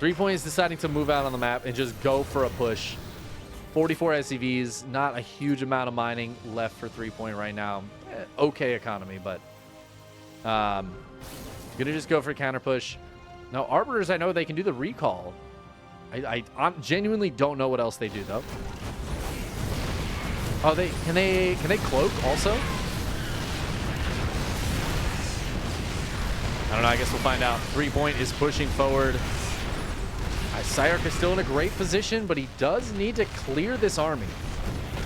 [SPEAKER 1] Threepoint is deciding to move out on the map and just go for a push. 44 SCVs, not a huge amount of mining left for Threepoint right now. Okay economy, but gonna just go for a counter push. Now, Arbiters, I know they can do the recall. I genuinely don't know what else they do though. Oh, can they cloak also? I don't know. I guess we'll find out. Threepoint is pushing forward. PSiArc is still in a great position, but he does need to clear this army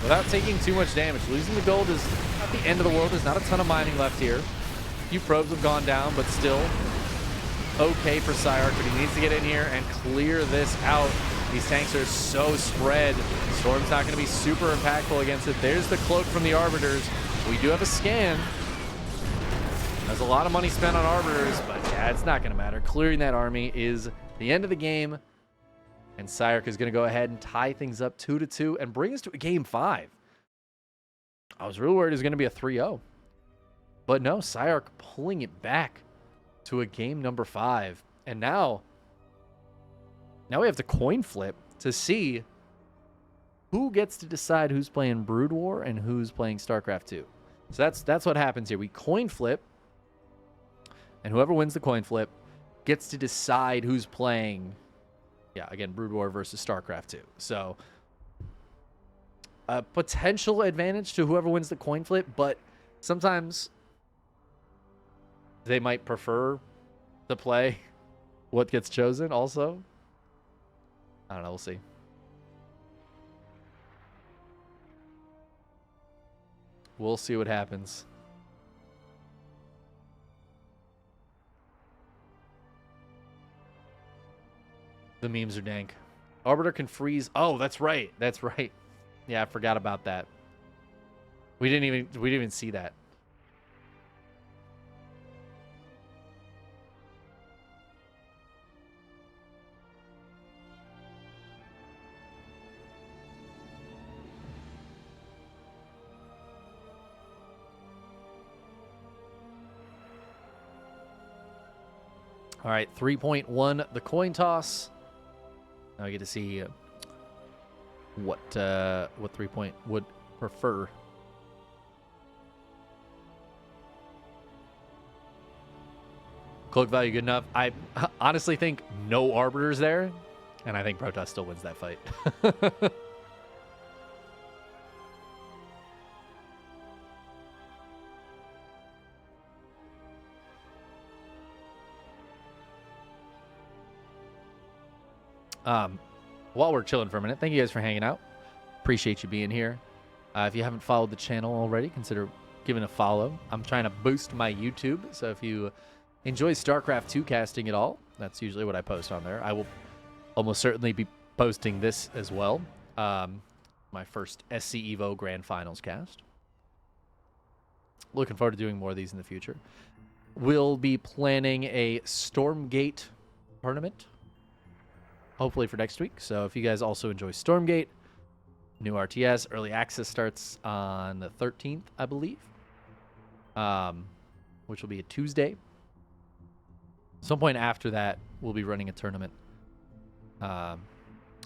[SPEAKER 1] without taking too much damage. Losing the gold is not the end of the world. There's not a ton of mining left here. A few probes have gone down, but still okay for PSiArc, but he needs to get in here and clear this out. These tanks are so spread. Storm's not going to be super impactful against it. There's the cloak from the Arbiters. We do have a scan. There's a lot of money spent on Arbiters, but yeah, it's not going to matter. Clearing that army is the end of the game, and PSiArc is going to go ahead and tie things up 2-2 and bring us to a game 5. I was really worried it was going to be a 3-0. But no, PSiArc pulling it back to a game number 5. And now we have to coin flip to see who gets to decide who's playing Brood War and who's playing StarCraft 2. So that's what happens here. We coin flip, and whoever wins the coin flip gets to decide who's playing, yeah, again, Brood War versus StarCraft 2. So a potential advantage to whoever wins the coin flip, but sometimes they might prefer to play what gets chosen also. I don't know. We'll see. We'll see what happens. The memes are dank. Arbiter can freeze. Oh, that's right. That's right. Yeah, I forgot about that. We didn't even see that. All right, 3.1, the coin toss. Now we get to see what Threepoint would prefer. Cloak value good enough. I honestly think no Arbiters there, and I think Protoss still wins that fight. While we're chilling for a minute, thank you guys for hanging out. Appreciate you being here. If you haven't followed the channel already, consider giving a follow. I'm trying to boost my YouTube, so if you enjoy StarCraft 2 casting at all, that's usually what I post on there. I will almost certainly be posting this as well. My first SC Evo Grand Finals cast. Looking forward to doing more of these in the future. We'll be planning a Stormgate tournament, hopefully for next week. So if you guys also enjoy Stormgate, new RTS, early access starts on the 13th, I believe, which will be a Tuesday. Some point after that, we'll be running a tournament,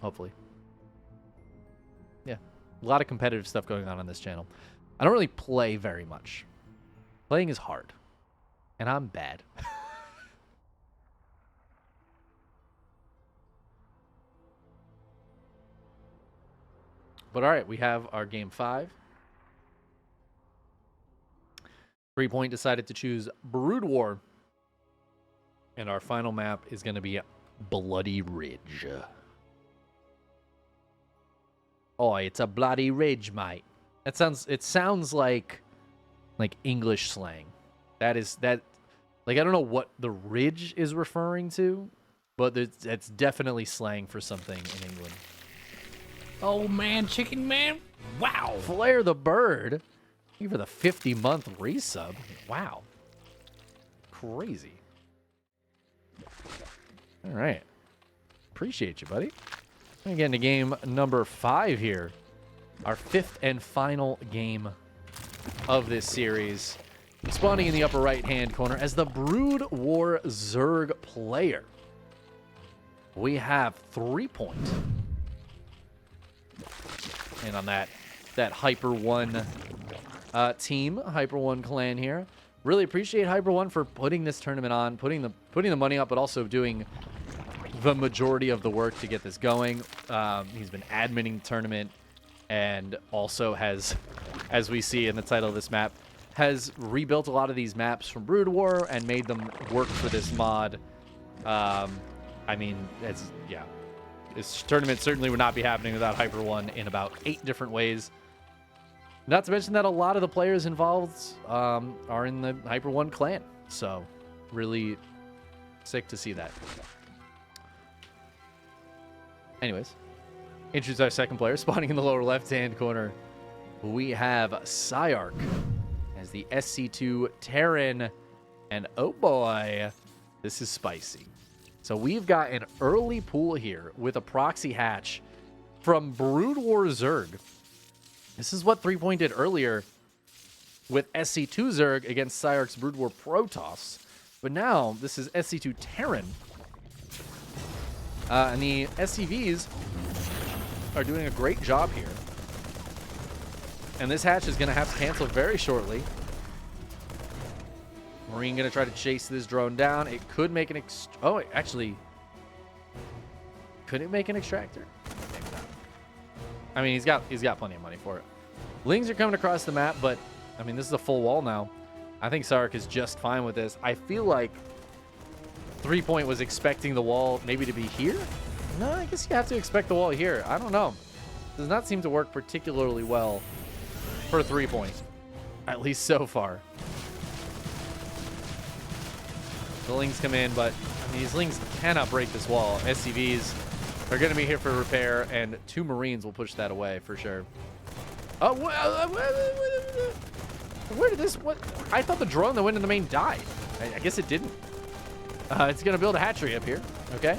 [SPEAKER 1] hopefully. Yeah, a lot of competitive stuff going on this channel. I don't really play very much. Playing is hard, and I'm bad. But all right, we have our game 5. Threepoint decided to choose Brood War. And our final map is going to be Bloody Ridge. Oh, it's a bloody ridge, mate. It sounds like English slang. Like, I don't know what the ridge is referring to, but it's definitely slang for something in England.
[SPEAKER 2] Oh man, Chickenman! Wow!
[SPEAKER 1] Flare the Bird. Thank you for the 50-month resub. Wow. Crazy. All right. Appreciate you, buddy. We're getting to game number 5 here. Our 5th and final game of this series. Spawning in the upper right-hand corner as the Brood War Zerg player, we have Threepoint. And on that Hyper One team, Hyper One clan here. Really appreciate Hyper One for putting this tournament on, putting the money up, but also doing the majority of the work to get this going. He's been adminning the tournament, and also has, as we see in the title of this map, has rebuilt a lot of these maps from Brood War and made them work for this mod. I mean, yeah. This tournament certainly would not be happening without Hyper One in about 8 different ways. Not to mention that a lot of the players involved are in the Hyper One clan. So, really sick to see that. Anyways, introduce our second player. Spawning in the lower left-hand corner, we have PSiArc as the SC2 Terran. And oh boy, this is spicy. So we've got an early pool here with a proxy hatch from Brood War Zerg. This is what Threepoint did earlier with SC2 Zerg against PSiArc's Brood War Protoss. But now this is SC2 Terran. And the SCVs are doing a great job here. And this hatch is going to have to cancel very shortly. Marine going to try to chase this drone down. It could make an oh, actually, could it make an extractor? Maybe not. I mean, he's got plenty of money for it. Lings are coming across the map, but I mean, this is a full wall now. I think PSiArc is just fine with this. I feel like Threepoint was expecting the wall maybe to be here. No, I guess you have to expect the wall here. I don't know. Does not seem to work particularly well for Threepoint. At least so far. The Lings come in, but I mean, these Lings cannot break this wall. SCVs are going to be here for repair, and 2 Marines will push that away for sure. Oh, where did this... What? I thought the drone that went in the main died. I guess it didn't. It's going to build a hatchery up here. Okay.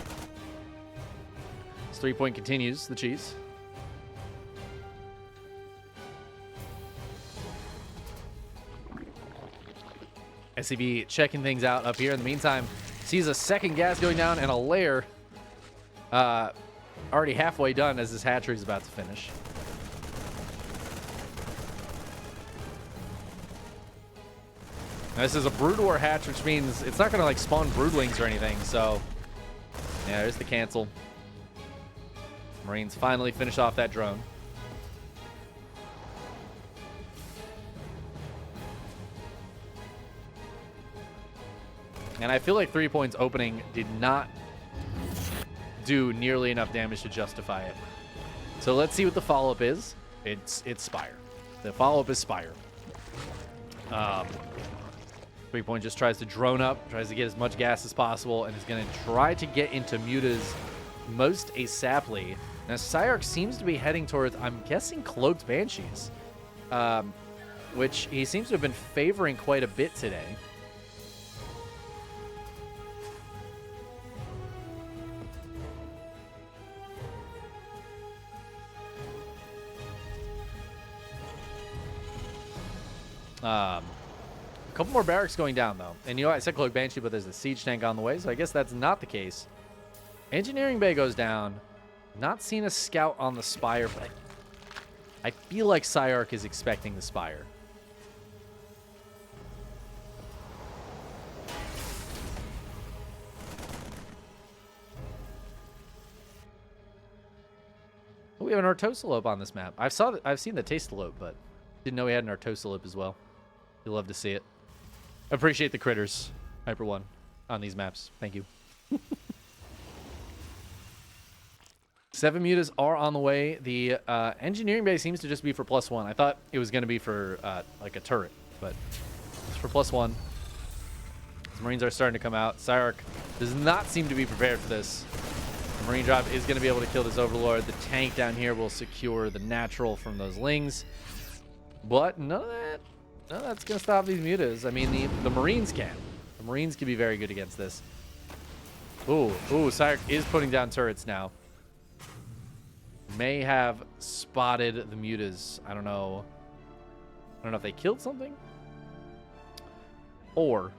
[SPEAKER 1] This 3-point continues the cheese. SCV checking things out up here. In the meantime, sees a second gas going down and a lair already halfway done as this hatchery is about to finish. Now, this is a brood war hatch, which means it's not going to like spawn broodlings or anything. So, yeah, there's the cancel. Marines finally finish off that drone. And I feel like 3-point's opening did not do nearly enough damage to justify it. So let's see what the follow-up is. It's Spire. The follow-up is Spire. 3-point just tries to drone up, tries to get as much gas as possible, and is going to try to get into Muta's most ASAPly. Now, PSiArc seems to be heading towards, I'm guessing, Cloaked Banshees, which he seems to have been favoring quite a bit today. A couple more barracks going down, though. And you know, I said Cloak Banshee, but there's a siege tank on the way, so I guess that's not the case. Engineering bay goes down. Not seen a scout on the Spire, but I feel like PSiArc is expecting the Spire. Oh, we have an Artosalope on this map. I've seen the Tastalope, but didn't know we had an Artosalope as well. You'll love to see it. Appreciate the critters, Hyper One, on these maps. Thank you. 7 mutas are on the way. The engineering base seems to just be for +1. I thought it was going to be for like a turret, but it's for +1. The Marines are starting to come out. PSiArc does not seem to be prepared for this. The Marine drop is going to be able to kill this Overlord. The tank down here will secure the natural from those Lings. But none of that's going to stop these mutas. I mean, the Marines can. The Marines can be very good against this. Ooh, PSiArc is putting down turrets now. May have spotted the mutas. I don't know if they killed something, or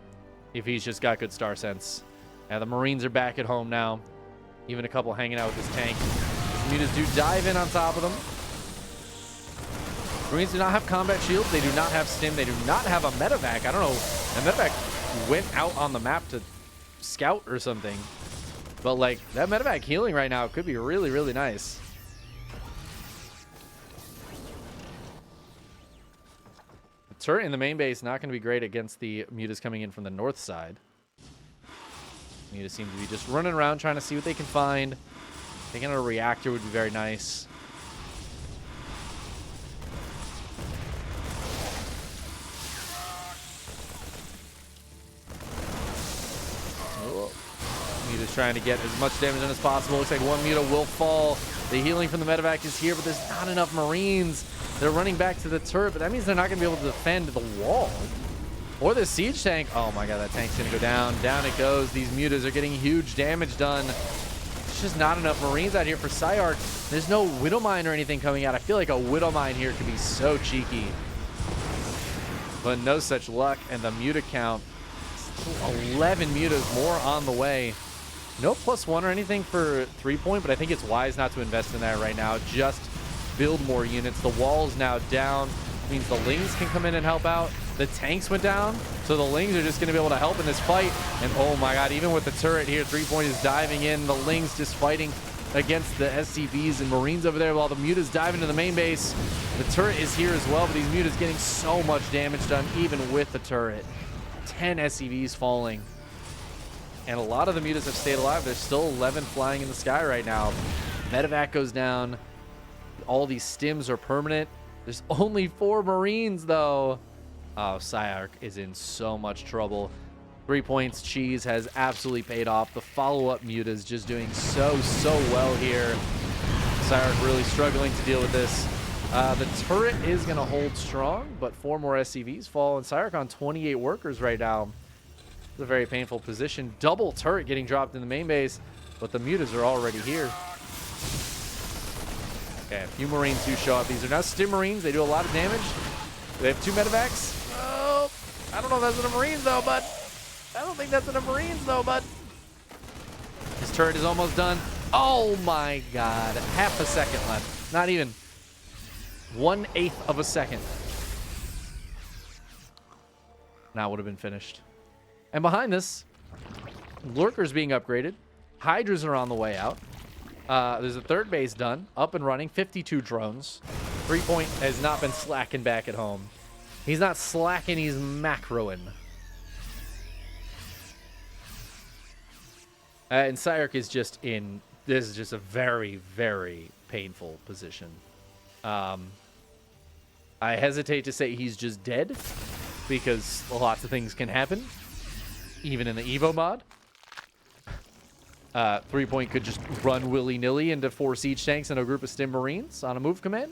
[SPEAKER 1] if he's just got good star sense. Yeah, the Marines are back at home now. Even a couple hanging out with this tank. The mutas do dive in on top of them. Marines do not have combat shields. They do not have stim. They do not have a medevac. I don't know. A medevac went out on the map to scout or something. But like that medevac healing right now could be really, really nice. Turret in the main base not going to be great against the mutas coming in from the north side. Mutas seem to be just running around trying to see what they can find. Thinking a reactor would be very nice. Muta's trying to get as much damage done as possible. Looks like one Muta will fall. The healing from the medevac is here, but there's not enough Marines. They're running back to the turret, but that means they're not going to be able to defend the wall. Or the siege tank. Oh my god, that tank's going to go down. Down it goes. These mutas are getting huge damage done. There's just not enough Marines out here for PSiArc. There's no Widowmine or anything coming out. I feel like a Widowmine here could be so cheeky. But no such luck, and the muta count, 11 mutas more on the way. No +1 or anything for 3-point, but I think it's wise not to invest in that right now. Just build more units. The wall's now down. It means the Lings can come in and help out. The tanks went down, so the Lings are just going to be able to help in this fight. And oh my god, even with the turret here, 3-point is diving in. The Lings just fighting against the SCVs and Marines over there while the mutas dive into the main base. The turret is here as well, but these mutas getting so much damage done even with the turret. 10 SCVs falling. And a lot of the mutas have stayed alive. There's still 11 flying in the sky right now. Medevac goes down. All these stims are permanent. There's only 4 Marines, though. Oh, PSiArc is in so much trouble. 3 points. Cheese has absolutely paid off. The follow-up Muta is just doing so well here. PSiArc really struggling to deal with this. The turret is going to hold strong, but 4 more SCVs fall, and PSiArc on 28 workers right now. It's a very painful position. Double turret getting dropped in the main base, but the Mutas are already here. Okay, a few Marines do show up. These are now Stim Marines. They do a lot of damage. They have 2 medevacs. Oh, I don't know if that's enough Marines, though, but I don't think that's enough Marines, though, but his turret is almost done. Oh, my God. Half a second left. Not even. 1/8 of a second. Now would have been finished. And behind this, Lurkers being upgraded. Hydras are on the way out. There's a 3rd base done, up and running, 52 drones. 3-Point has not been slacking back at home. He's not slacking, he's macroing. And PSiArc is just in, this is just a very, very painful position. I hesitate to say he's just dead, because lots of things can happen, even in the Evo mod. 3-Point could just run willy-nilly into 4 siege tanks and a group of Stim Marines on a move command.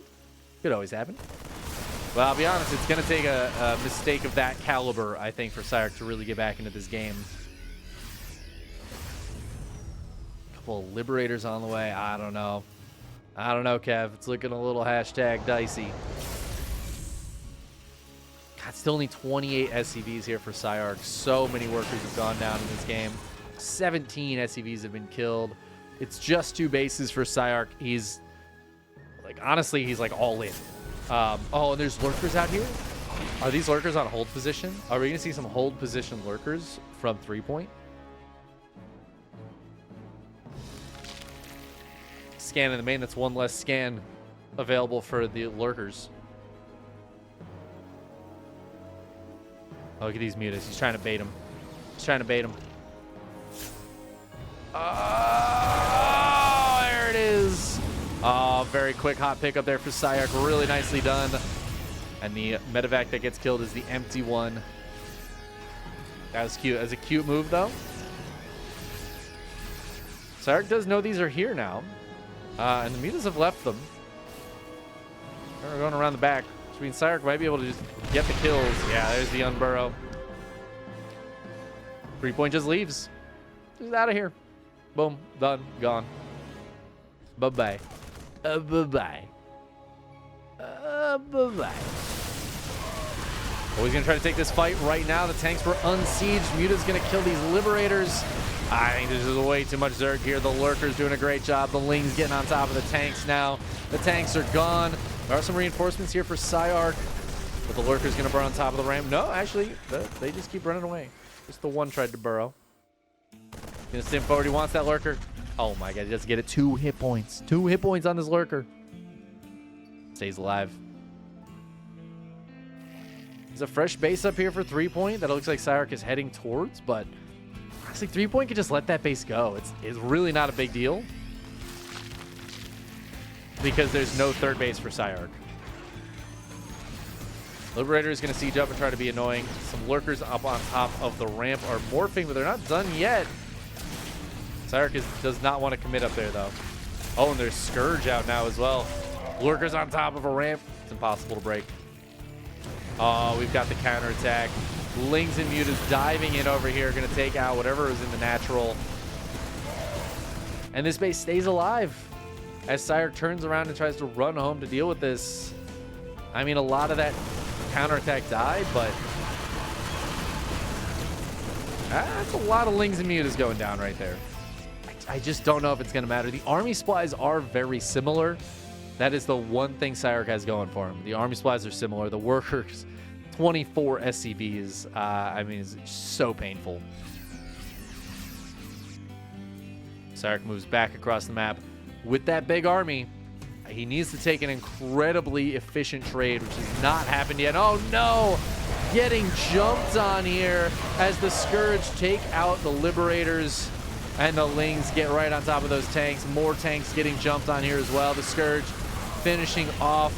[SPEAKER 1] Could always happen. Well, I'll be honest, it's going to take a mistake of that caliber, I think, for PSiArc to really get back into this game. A couple of Liberators on the way. I don't know. I don't know, Kev. It's looking a little hashtag dicey. God, still only 28 SCVs here for PSiArc. So many workers have gone down in this game. 17 SCVs have been killed. It's just 2 bases for PSiArc. He's, like, honestly, he's, like, all in. Oh, and there's Lurkers out here? Are these Lurkers on hold position? Are we going to see some hold position Lurkers from 3-Point? Scan in the main. That's 1 less scan available for the Lurkers. Oh, look at these mutas. He's trying to bait him. He's trying to bait him. Oh, there it is. Oh, very quick hot pickup there for PSiArc. Really nicely done. And the medevac that gets killed is the empty one. That was cute. As a cute move, though. PSiArc does know these are here now. And the mutas have left them. They're going around the back, which means PSiArc might be able to just get the kills. Yeah, there's the unburrow. 3-Point just leaves. Just out of here. Boom. Done. Gone. Bye-bye. Bye-bye. Bye-bye. Well, he's going to try to take this fight right now. The tanks were unsieged. Muta's going to kill these Liberators. I think this is way too much Zerg here. The Lurker's doing a great job. The Ling's getting on top of the tanks now. The tanks are gone. There are some reinforcements here for PSiArc. But the Lurker's going to burn on top of the ramp. No, actually, they just keep running away. Just the one tried to burrow. Gonna stim forward. He wants that Lurker. Oh my God, he doesn't get it. 2 hit points. 2 hit points on this Lurker. Stays alive. There's a fresh base up here for 3-Point that it looks like PSiArc is heading towards, but honestly, 3-Point could just let that base go. It's really not a big deal because there's no 3rd base for PSiArc. Liberator is going to siege up and try to be annoying. Some Lurkers up on top of the ramp are morphing, but they're not done yet. PSiArc does not want to commit up there, though. Oh, and there's Scourge out now as well. Lurkers on top of a ramp. It's impossible to break. Oh, we've got the counterattack. Lings and Mutas diving in over here. Going to take out whatever is in the natural. And this base stays alive as PSiArc turns around and tries to run home to deal with this. I mean, a lot of that counterattack died, but that's a lot of Lings and Mutas going down right there. I just don't know if it's going to matter. The army supplies are very similar. That is the one thing PSiArc has going for him. The army supplies are similar. The workers, 24 SCVs. I mean, it's so painful. PSiArc moves back across the map with that big army. He needs to take an incredibly efficient trade, which has not happened yet. Oh, no! Getting jumped on here as the Scourge take out the Liberators. And the Lings get right on top of those tanks. More tanks getting jumped on here as well. The Scourge finishing off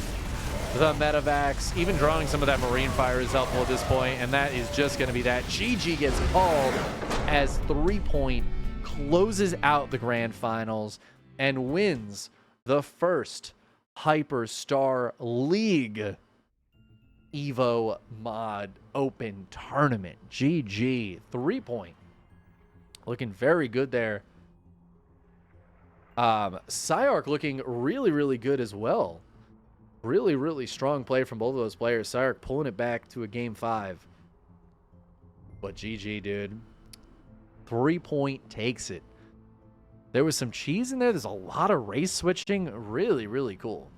[SPEAKER 1] the Metavax. Even drawing some of that Marine Fire is helpful at this point, and that is just going to be that. GG gets called as 3Point closes out the Grand Finals and wins the first Hyperstar League Evo Mod Open Tournament. GG. 3Point. Looking very good there. PSiArc looking really, really good as well. Really, really strong play from both of those players. PSiArc pulling it back to a game 5. But GG, dude. 3Point takes it. There was some cheese in there. There's a lot of race switching. Really, really cool.